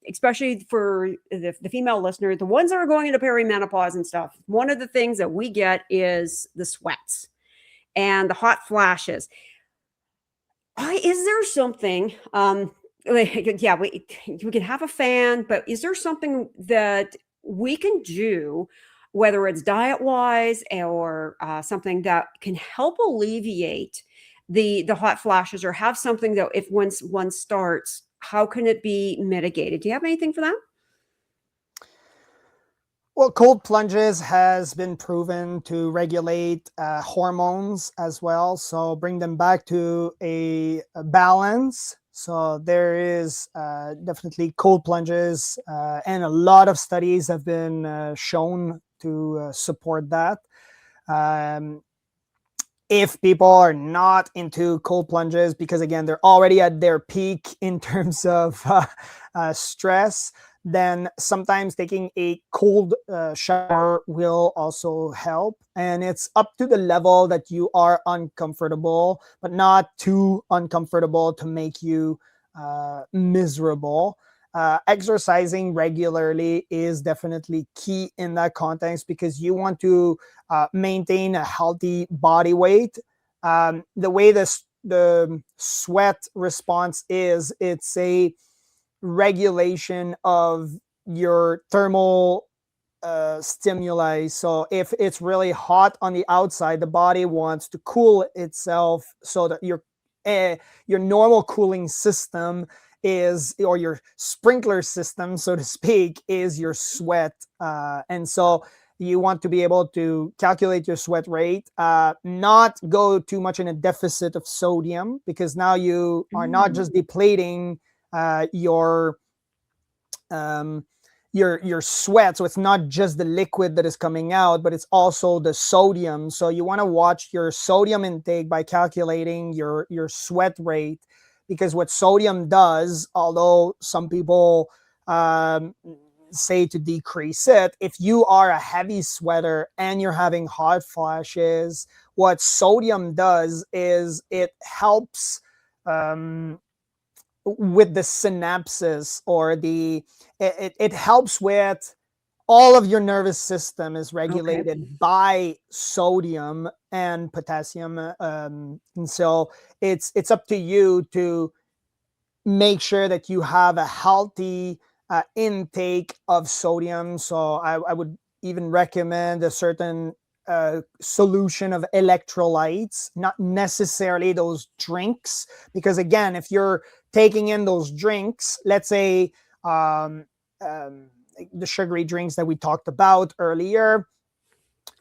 especially for the female listener, the ones that are going into perimenopause and stuff, one of the things that we get is the sweats and the hot flashes. Is there something? Yeah, we can have a fan, but is there something that we can do, whether it's diet wise or something that can help alleviate the hot flashes, or have something that if once one starts, how can it be mitigated? Do you have anything for that? Well, cold plunges has been proven to regulate hormones as well, so bring them back to a balance. So there is definitely cold plunges, and a lot of studies have been shown to support that. Um, if people are not into cold plunges, because again they're already at their peak in terms of stress, then sometimes taking a cold shower will also help. And it's up to the level that you are uncomfortable, but not too uncomfortable to make you miserable. Exercising regularly is definitely key in that context, because you want to maintain a healthy body weight. The way the sweat response is, it's a regulation of your thermal stimuli. So if it's really hot on the outside, the body wants to cool itself so that your normal cooling system is, or your sprinkler system, so to speak, is your sweat. And so you want to be able to calculate your sweat rate, not go too much in a deficit of sodium, because now you are not just depleting your sweat. So it's not just the liquid that is coming out, but it's also the sodium. So you want to watch your sodium intake by calculating your sweat rate, because what sodium does, although some people say to decrease it, if you are a heavy sweater and you're having hot flashes, what sodium does is it helps with the synapses, or it helps with all of your nervous system is regulated by sodium and potassium. And so it's up to you to make sure that you have a healthy intake of sodium. So I would even recommend a certain solution of electrolytes, not necessarily those drinks, because again, if you're taking in those drinks, let's say the sugary drinks that we talked about earlier,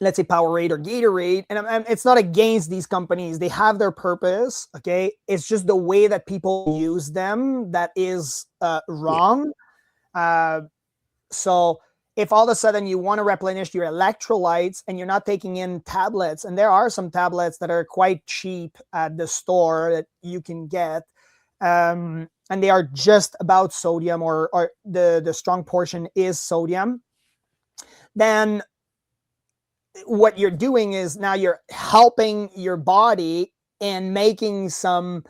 let's say Powerade or Gatorade, and it's not against these companies. They have their purpose, okay? It's just the way that people use them that is wrong. So if all of a sudden you want to replenish your electrolytes and you're not taking in tablets, and there are some tablets that are quite cheap at the store that you can get, and they are just about sodium, or the strong portion is sodium, then what you're doing is now you're helping your body and making some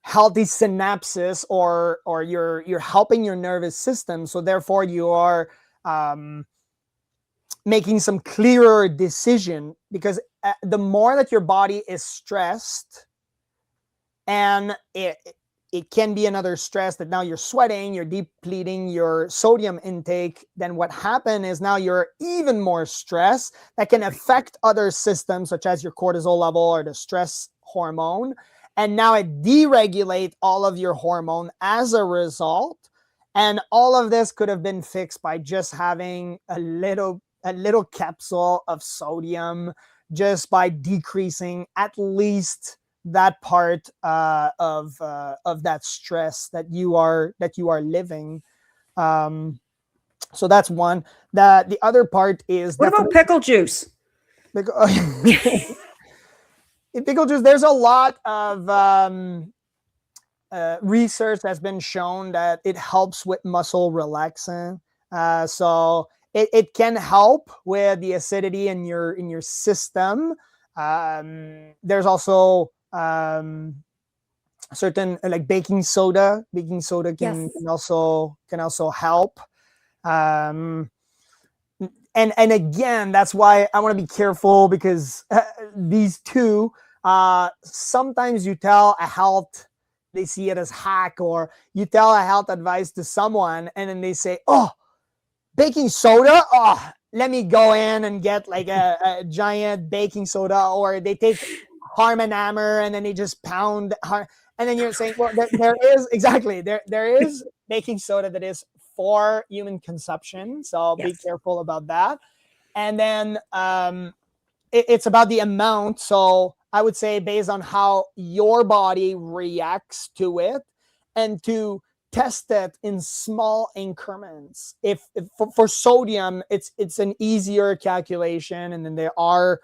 healthy synapses, or you're helping your nervous system. So therefore you are making some clearer decision, because the more that your body is stressed, and it can be another stress that now you're sweating, you're depleting your sodium intake, then what happened is now you're even more stressed that can affect other systems, such as your cortisol level or the stress hormone. And now it deregulates all of your hormone as a result. And all of this could have been fixed by just having a little capsule of sodium, just by decreasing at least that part of that stress that you are living. So that's one. The other part is, what about pickle juice? Pickle juice. There's a lot of research that's been shown that it helps with muscle relaxing. So it can help with the acidity in your system. There's also certain, like baking soda can also help. And again, that's why I want to be careful, because these two, sometimes you tell a health, they see it as hack, or you tell a health advice to someone and then they say, oh, baking soda, oh, let me go in and get like a giant baking soda, or they take Arm & Hammer and then they just pound, and then you're saying, well, there is baking soda that is for human consumption, so be careful about that. And then it's about the amount. So I would say, based on how your body reacts to it, and to test it in small increments. If for sodium, it's an easier calculation, and then there are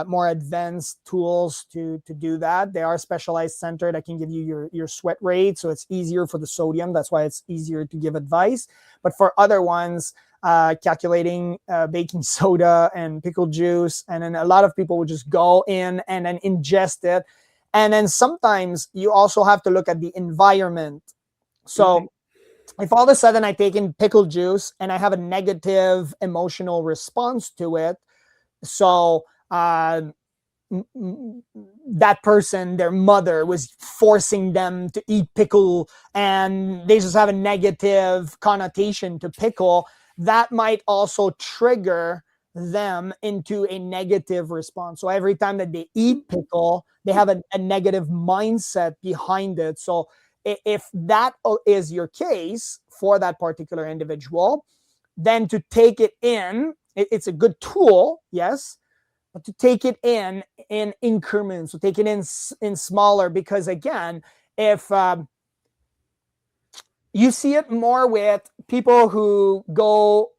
more advanced tools to do that. There are specialized center that can give you your sweat rate, so it's easier for the sodium. That's why it's easier to give advice. But for other ones, calculating baking soda and pickle juice, and then a lot of people would just go in and then ingest it. And then sometimes you also have to look at the environment. So if all of a sudden I take in pickle juice and I have a negative emotional response to it, so that person, their mother was forcing them to eat pickle, and they just have a negative connotation to pickle, that might also trigger them into a negative response. So every time that they eat pickle, they have a negative mindset behind it. So if that is your case for that particular individual, then to take it in, it's a good tool, yes, but to take it in increments, so take it in smaller, because again, if you see it more with people who go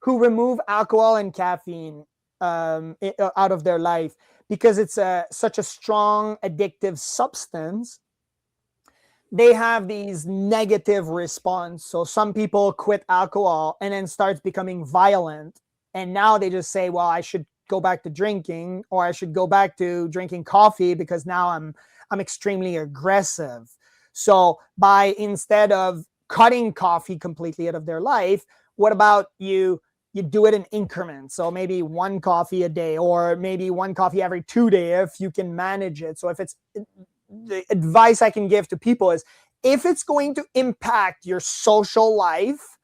who remove alcohol and caffeine out of their life, because it's such a strong addictive substance. They have these negative response. So some people quit alcohol and then starts becoming violent, and now they just say, well, I should go back to drinking, or I should go back to drinking coffee because now I'm extremely aggressive. So by, instead of cutting coffee completely out of their life, what about you do it in increments? So maybe one coffee a day, or maybe one coffee every 2 days if you can manage it. So if it's, the advice I can give to people is, if it's going to impact your social life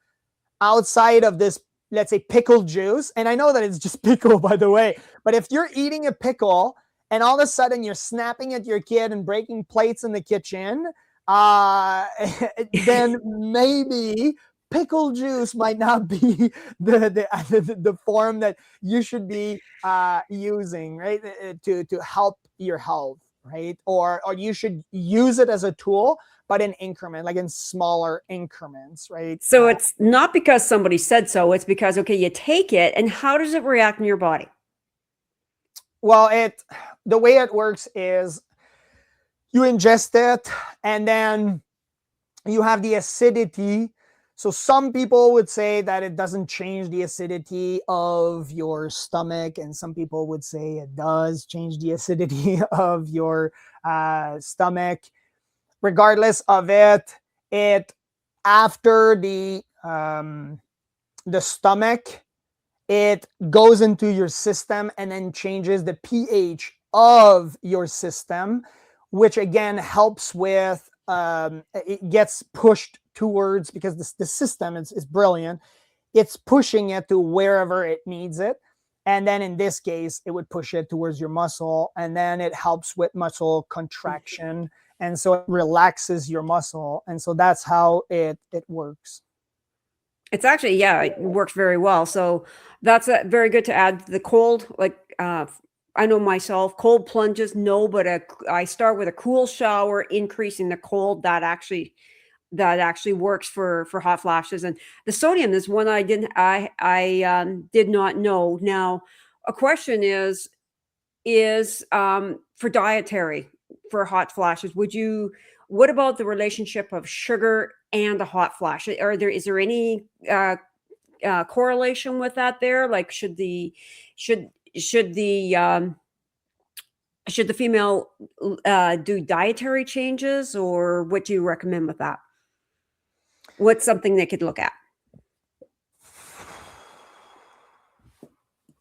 outside of this, let's say, pickle juice, and I know that it's just pickle, by the way, but if you're eating a pickle and all of a sudden you're snapping at your kid and breaking plates in the kitchen, then maybe pickle juice might not be the form that you should be using, right, to help your health, right? Or you should use it as a tool, but in increment, like in smaller increments, right? So it's not because somebody said so. It's because, okay, you take it, and how does it react in your body? Well, the way it works is you ingest it, and then you have the acidity. So some people would say that it doesn't change the acidity of your stomach, and some people would say it does change the acidity of your stomach. Regardless of it, after the stomach, it goes into your system and then changes the pH of your system, which again helps with it gets pushed towards, because the system is brilliant. It's pushing it to wherever it needs it. And then in this case, it would push it towards your muscle, and then it helps with muscle contraction. And so it relaxes your muscle. And so that's how it works. It's actually, yeah, it works very well. So that's very good to add the cold. Like, I know myself, cold plunges, no, but I start with a cool shower, increasing the cold. That actually works for hot flashes. And the sodium is one I did not know. Now, a question is for dietary, for hot flashes, what about the relationship of sugar and a hot flash? Is there any correlation with that there? Like, should the female do dietary changes, or what do you recommend with that? What's something they could look at?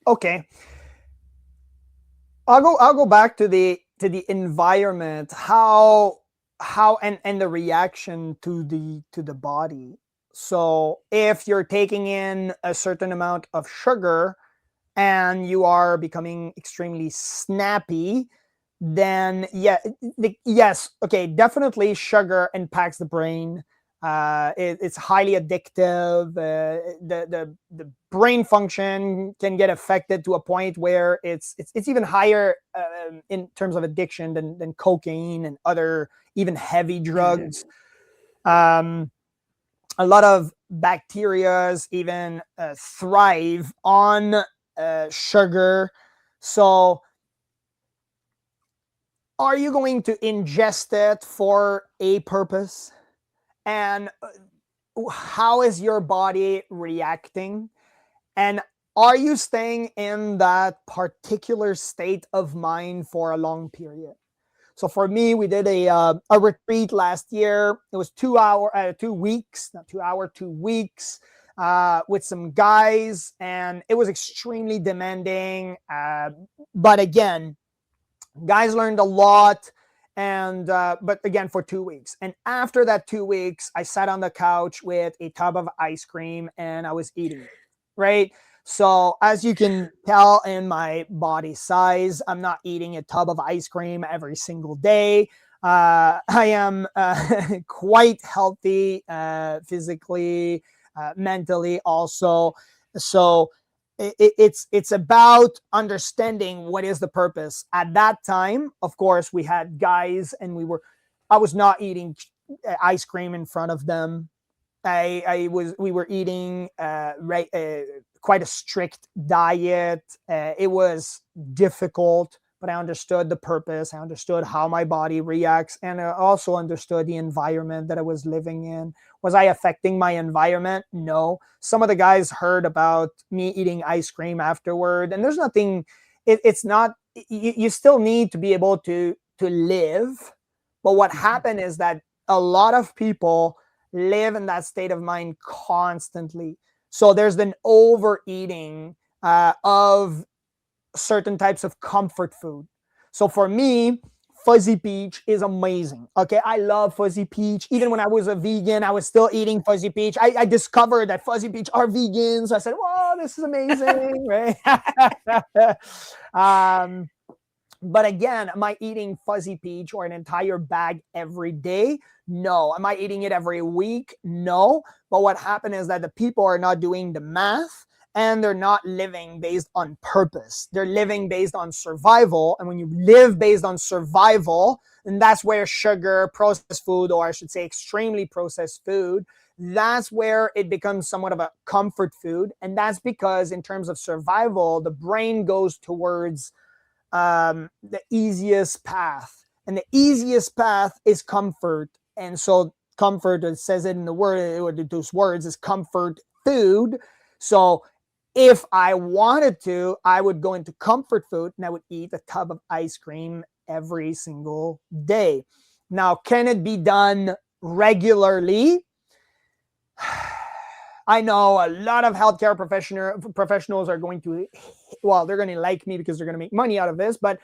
Okay, I'll go back to the environment, how and the reaction to the body. So if you're taking in a certain amount of sugar and you are becoming extremely snappy, then yes, okay, definitely sugar impacts the brain. It's highly addictive. The brain function can get affected to a point where it's even higher in terms of addiction than cocaine and other even heavy drugs. A lot of bacterias even thrive on sugar. So are you going to ingest it for a purpose? And how is your body reacting? And are you staying in that particular state of mind for a long period? So for me, we did a retreat last year. It was 2 weeks, not 2 hour, 2 weeks with some guys, and it was extremely demanding. But again, guys learned a lot. And but again, for 2 weeks. And after that 2 weeks, I sat on the couch with a tub of ice cream and I was eating it, right? So as you can tell in my body size, I'm not eating a tub of ice cream every single day. I am quite healthy physically, mentally also. So it's about understanding what is the purpose. At that time, of course, we had guys, and I was not eating ice cream in front of them. We were eating quite a strict diet. It was difficult, but I understood the purpose. I understood how my body reacts, and I also understood the environment that I was living in. Was I affecting my environment? No. Some of the guys heard about me eating ice cream afterward, and there's nothing. It's not. You still need to be able to live, but what happened is that a lot of people live in that state of mind constantly. So there's an overeating of certain types of comfort food. So for me, fuzzy peach is amazing. Okay, I love fuzzy peach. Even when I was a vegan, I was still eating fuzzy peach. I discovered that fuzzy peach are vegans. I said, "Wow, this is amazing!" Right? But again, am I eating fuzzy peach or an entire bag every day? No. Am I eating it every week? No. But what happened is that the people are not doing the math, and they're not living based on purpose. They're living based on survival. And when you live based on survival, and that's where sugar, processed food, or I should say extremely processed food, that's where it becomes somewhat of a comfort food. And that's because in terms of survival, the brain goes towards the easiest path. And the easiest path is comfort. And so comfort, it says it in the word, or those words, is comfort food. So if I wanted to, I would go into comfort food and I would eat a tub of ice cream every single day. Now, can it be done regularly? I know a lot of healthcare professionals are going to, well, they're going to like me because they're going to make money out of this, but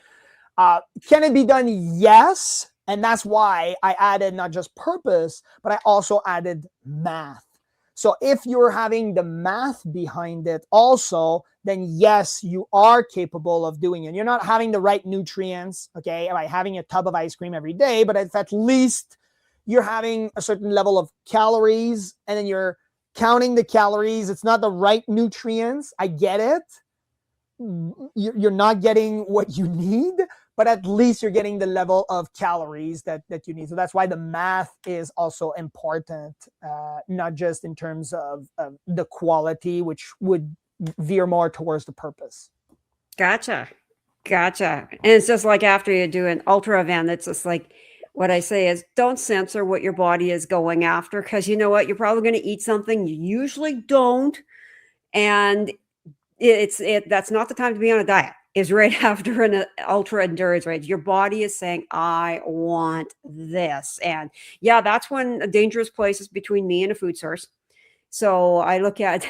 can it be done? Yes. And that's why I added not just purpose, but I also added math. So if you're having the math behind it also, then yes, you are capable of doing it. You're not having the right nutrients, okay, by having a tub of ice cream every day, but at least you're having a certain level of calories, and then you're counting the calories. It's not the right nutrients. I get it. You're not getting what you need, but at least you're getting the level of calories that you need. So that's why the math is also important, not just in terms of the quality, which would veer more towards the purpose. Gotcha. Gotcha. And it's just like after you do an ultra event, it's just like what I say is don't censor what your body is going after, because you know what? You're probably going to eat something you usually don't. And that's not the time to be on a diet, is right after an ultra endurance race. Your body is saying, I want this. And yeah, that's when a dangerous place is between me and a food source. So I look at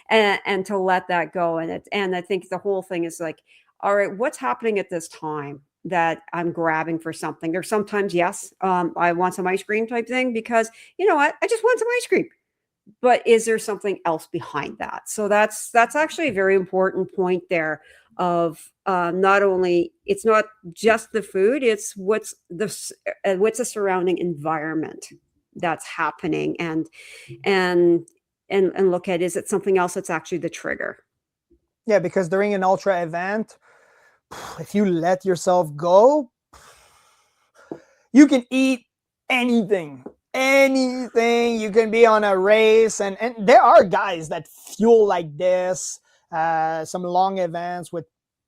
and to let that go. And I think the whole thing is like, all right, what's happening at this time that I'm grabbing for something? There's sometimes, yes, I want some ice cream type thing because you know what? I just want some ice cream. But is there something else behind that? So that's actually a very important point there of not only, it's not just the food, it's what's the surrounding environment that's happening, and look at, is it something else that's actually the trigger? Yeah, because during an ultra event, if you let yourself go, you can eat anything. You can be on a race, and there are guys that fuel like this, some long events with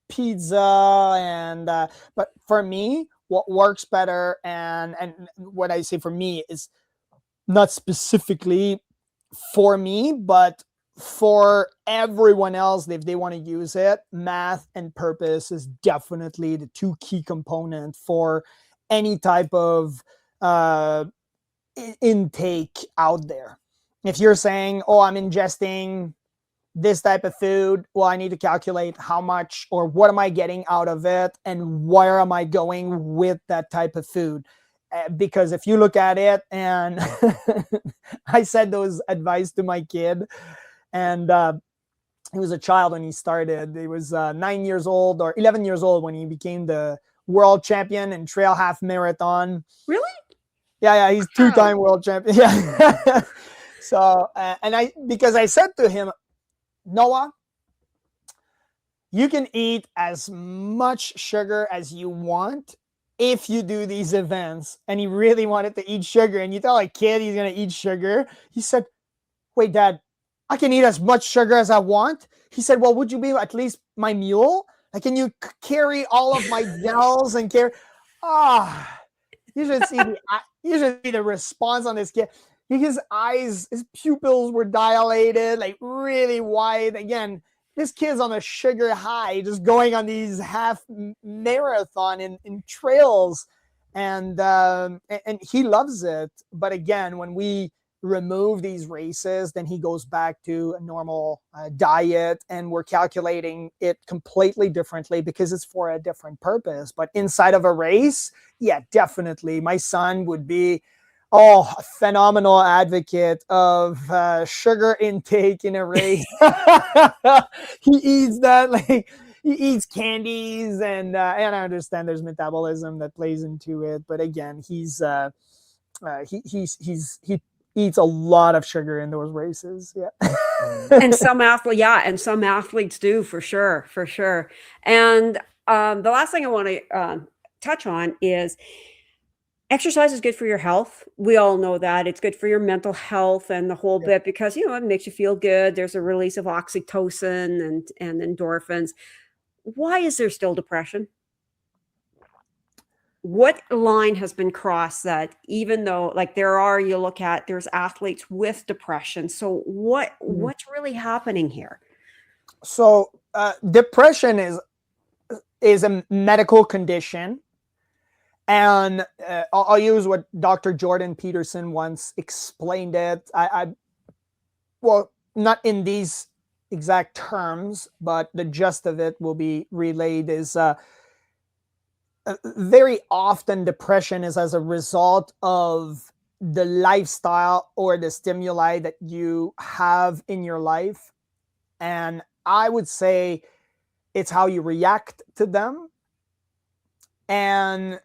pizza, and but for me, what works better, and what I say for me is not specifically for me, but for everyone else, if they want to use it, math and purpose is definitely the two key components for any type of intake out there. If you're saying, oh, I'm ingesting this type of food, well, I need to calculate how much or what am I getting out of it and where am I going with that type of food. Because if you look at it, and I said those advice to my kid, and he was a child when he started. He was 9 years old or 11 years old when he became the world champion in trail half marathon. Really? Yeah, he's two-time world champion. Yeah. So, because I said to him, Noah, you can eat as much sugar as you want if you do these events. And he really wanted to eat sugar. And you tell a kid he's going to eat sugar. He said, wait, Dad, I can eat as much sugar as I want. He said, well, would you be at least my mule? Like, can you carry all of my gels and carry? You should see the response on this kid. His eyes, his pupils were dilated, like really wide. Again, this kid's on a sugar high, just going on these half marathon in trails, and he loves it. But again, when we remove these races, then he goes back to a normal diet, and we're calculating it completely differently because it's for a different purpose. But inside of a race, yeah, definitely, my son would be a phenomenal advocate of sugar intake in a race. He eats that, like he eats candies, and I understand there's metabolism that plays into it, but again, he eats a lot of sugar in those races. Yeah. And some athletes do, for sure. And the last thing I want to touch on is exercise is good for your health. We all know that. It's good for your mental health and the whole bit, because, it makes you feel good. There's a release of oxytocin and endorphins. Why is there still depression? What line has been crossed that, even though, like, there's athletes with depression. So what's really happening here? So depression is a medical condition. And I'll use what Dr. Jordan Peterson once explained it. Well, not in these exact terms, but the gist of it will be relayed is very often depression is as a result of the lifestyle or the stimuli that you have in your life. And I would say it's how you react to them. And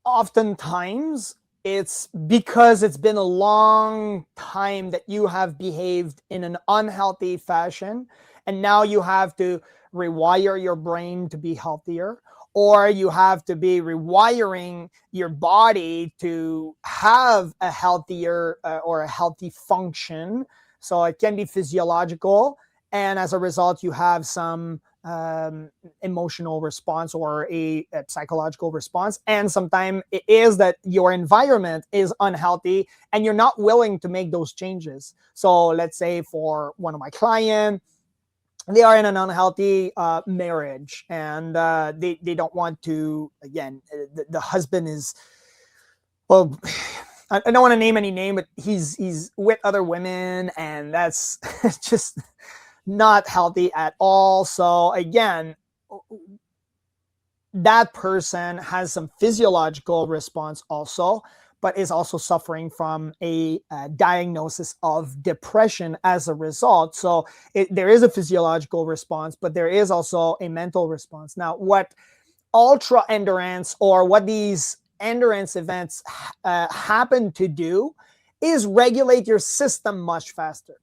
oftentimes it's because it's been a long time that you have behaved in an unhealthy fashion, and now you have to rewire your brain to be healthier, or you have to be rewiring your body to have a healthier or a healthy function. So it can be physiological, and as a result you have some emotional response or a psychological response. And sometimes it is that your environment is unhealthy and you're not willing to make those changes. So let's say for one of my clients, they are in an unhealthy marriage, and they don't want to, again, the husband is, well, I don't want to name any name, but he's with other women, and that's just not healthy at all. So again, that person has some physiological response also, but is also suffering from a diagnosis of depression as a result. So there is a physiological response, but there is also a mental response. Now, what ultra endurance or what these endurance events happen to do is regulate your system much faster.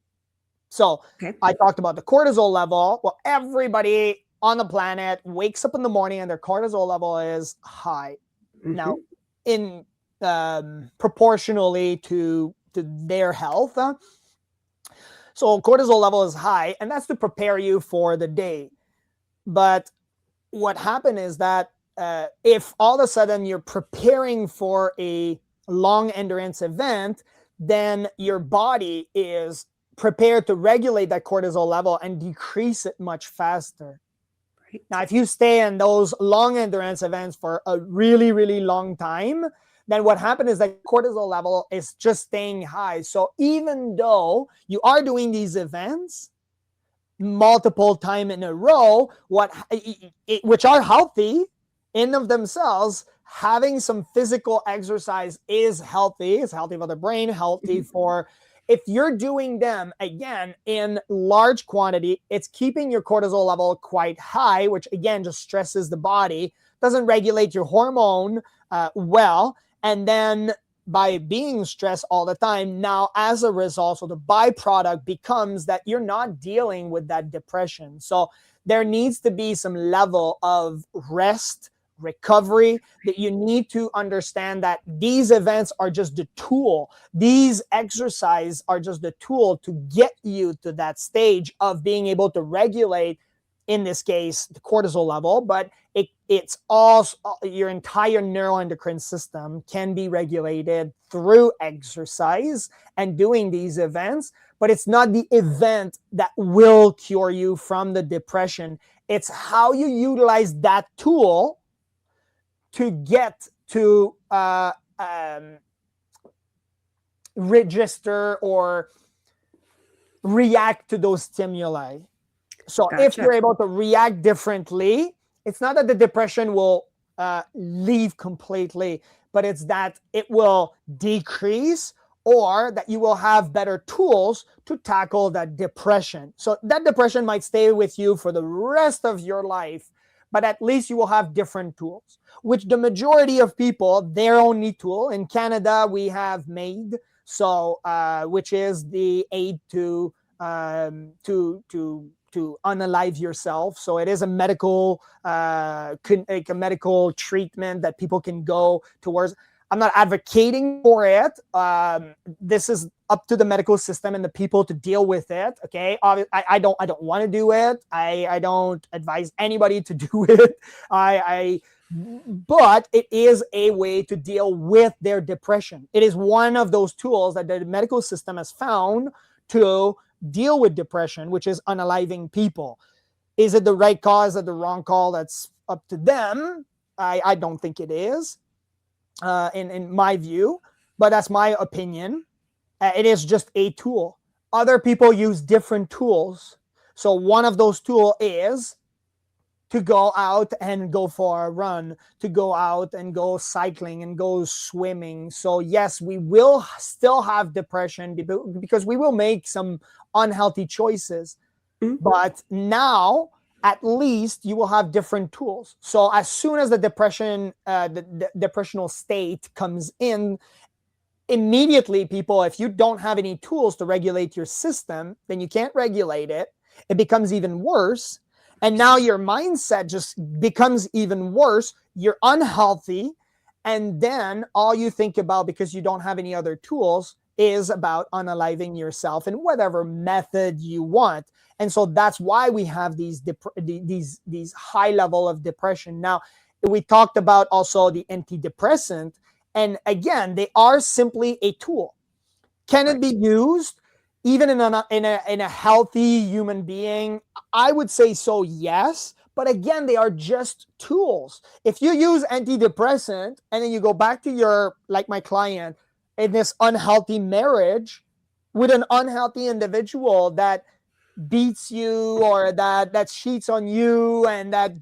So I talked about the cortisol level. Well, everybody on the planet wakes up in the morning and their cortisol level is high. Mm-hmm. Now, in proportionally to their health. So cortisol level is high, and that's to prepare you for the day. But what happened is that if all of a sudden you're preparing for a long endurance event, then your body is prepared to regulate that cortisol level and decrease it much faster. Right. Now, if you stay in those long endurance events for a really, really long time, then what happened is that cortisol level is just staying high. So even though you are doing these events, multiple time in a row, which are healthy in of themselves. Having some physical exercise is healthy. It's healthy for the brain, healthy for, if you're doing them again in large quantity, it's keeping your cortisol level quite high, which again just stresses the body, doesn't regulate your hormone well. And then by being stressed all the time, now as a result, so the byproduct becomes that you're not dealing with that depression. So there needs to be some level of rest, recovery, that you need to understand that these events are just the tool. These exercises are just the tool to get you to that stage of being able to regulate, in this case, the cortisol level, but it's all, your entire neuroendocrine system can be regulated through exercise and doing these events. But it's not the event that will cure you from the depression. It's how you utilize that tool to get to register or react to those stimuli. So if you're able to react differently, it's not that the depression will leave completely, but it's that it will decrease, or that you will have better tools to tackle that depression. So that depression might stay with you for the rest of your life, but at least you will have different tools, which the majority of people, their only tool. In Canada, we have MAID, so which is the aid to unalive yourself. So it is a medical like a medical treatment that people can go towards. I'm not advocating for it. This is up to the medical system and the people to deal with it. Okay, I don't want to do it. I don't advise anybody to do it. But it is a way to deal with their depression. It is one of those tools that the medical system has found to deal with depression, which is unaliving people. Is it the right cause or the wrong call? That's up to them. I don't think it is, in my view, but that's my opinion. It is just a tool. Other people use different tools. So one of those tools is to go out and go for a run, to go out and go cycling and go swimming. So yes, we will still have depression because we will make some unhealthy choices. Mm-hmm. But now, at least you will have different tools. So as soon as the depression, the depressional state comes in, immediately people, if you don't have any tools to regulate your system, then you can't regulate it. It becomes even worse. And now your mindset just becomes even worse. You're unhealthy. And then all you think about, because you don't have any other tools, is about unaliving yourself in whatever method you want. And so that's why we have these high level of depression. Now, we talked about also the antidepressant. And again, they are simply a tool. Can it be used even in a healthy human being? I would say so, yes. But again, they are just tools. If you use antidepressant and then you go back to your, like my client, in this unhealthy marriage with an unhealthy individual that beats you or that cheats on you and that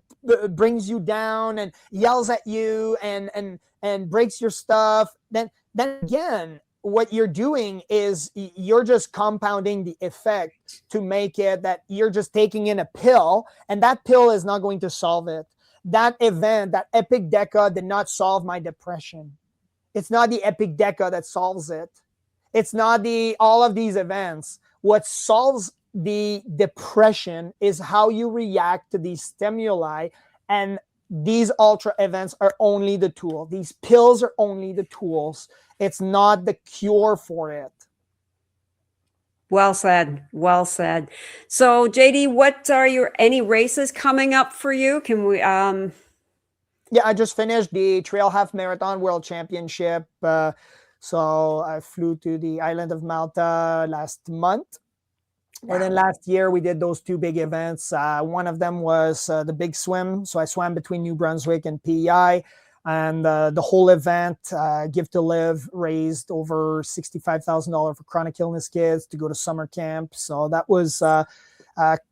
brings you down and yells at you and breaks your stuff, then again, what you're doing is you're just compounding the effect to make it that you're just taking in a pill, and that pill is not going to solve it. That event, that Epic Deca, did not solve my depression. It's not the Epic Deca that solves it. It's not all of these events. What solves the depression is how you react to these stimuli, and these ultra events are only the tool. These pills are only the tools. It's not the cure for it. Well said. Well said. So, JD, what are any races coming up for you? Can we? Yeah, I just finished the Trail Half Marathon World Championship. So I flew to the island of Malta last month. Wow. And then last year we did those two big events. One of them was the big swim. So I swam between New Brunswick and PEI. And the whole event, Give to Live, raised over $65,000 for chronic illness kids to go to summer camp. So that was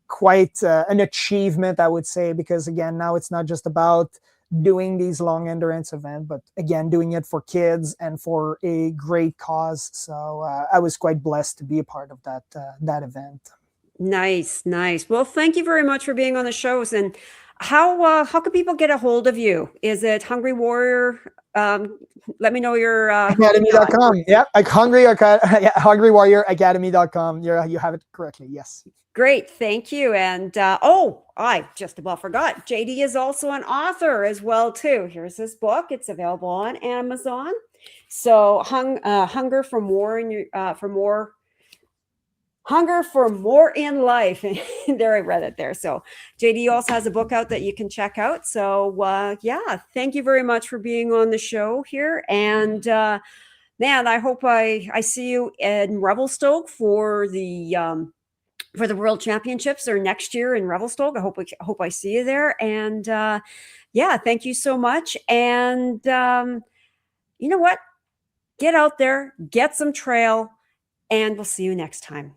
quite an achievement, I would say, because again, now it's not just about doing these long endurance events, but again, doing it for kids and for a great cause. So I was quite blessed to be a part of that event. Nice, nice. Well, thank you very much for being on the shows. And how can people get a hold of you? Is it Hungry Warrior? Let me know your Academy.com. Yeah, like Hungry Warrior Academy.com. You have it correctly. Yes. Great, thank you. And I just about forgot. JD is also an author as well too. Here's his book. It's available on Amazon. So, Hunger for More Hunger for More in Life. There, I read it there. So JD also has a book out that you can check out. So yeah, thank you very much for being on the show here. And man, I hope I see you in Revelstoke for the World Championships or next year in Revelstoke. I hope I see you there. And yeah, thank you so much. And you know what? Get out there, get some trail, and we'll see you next time.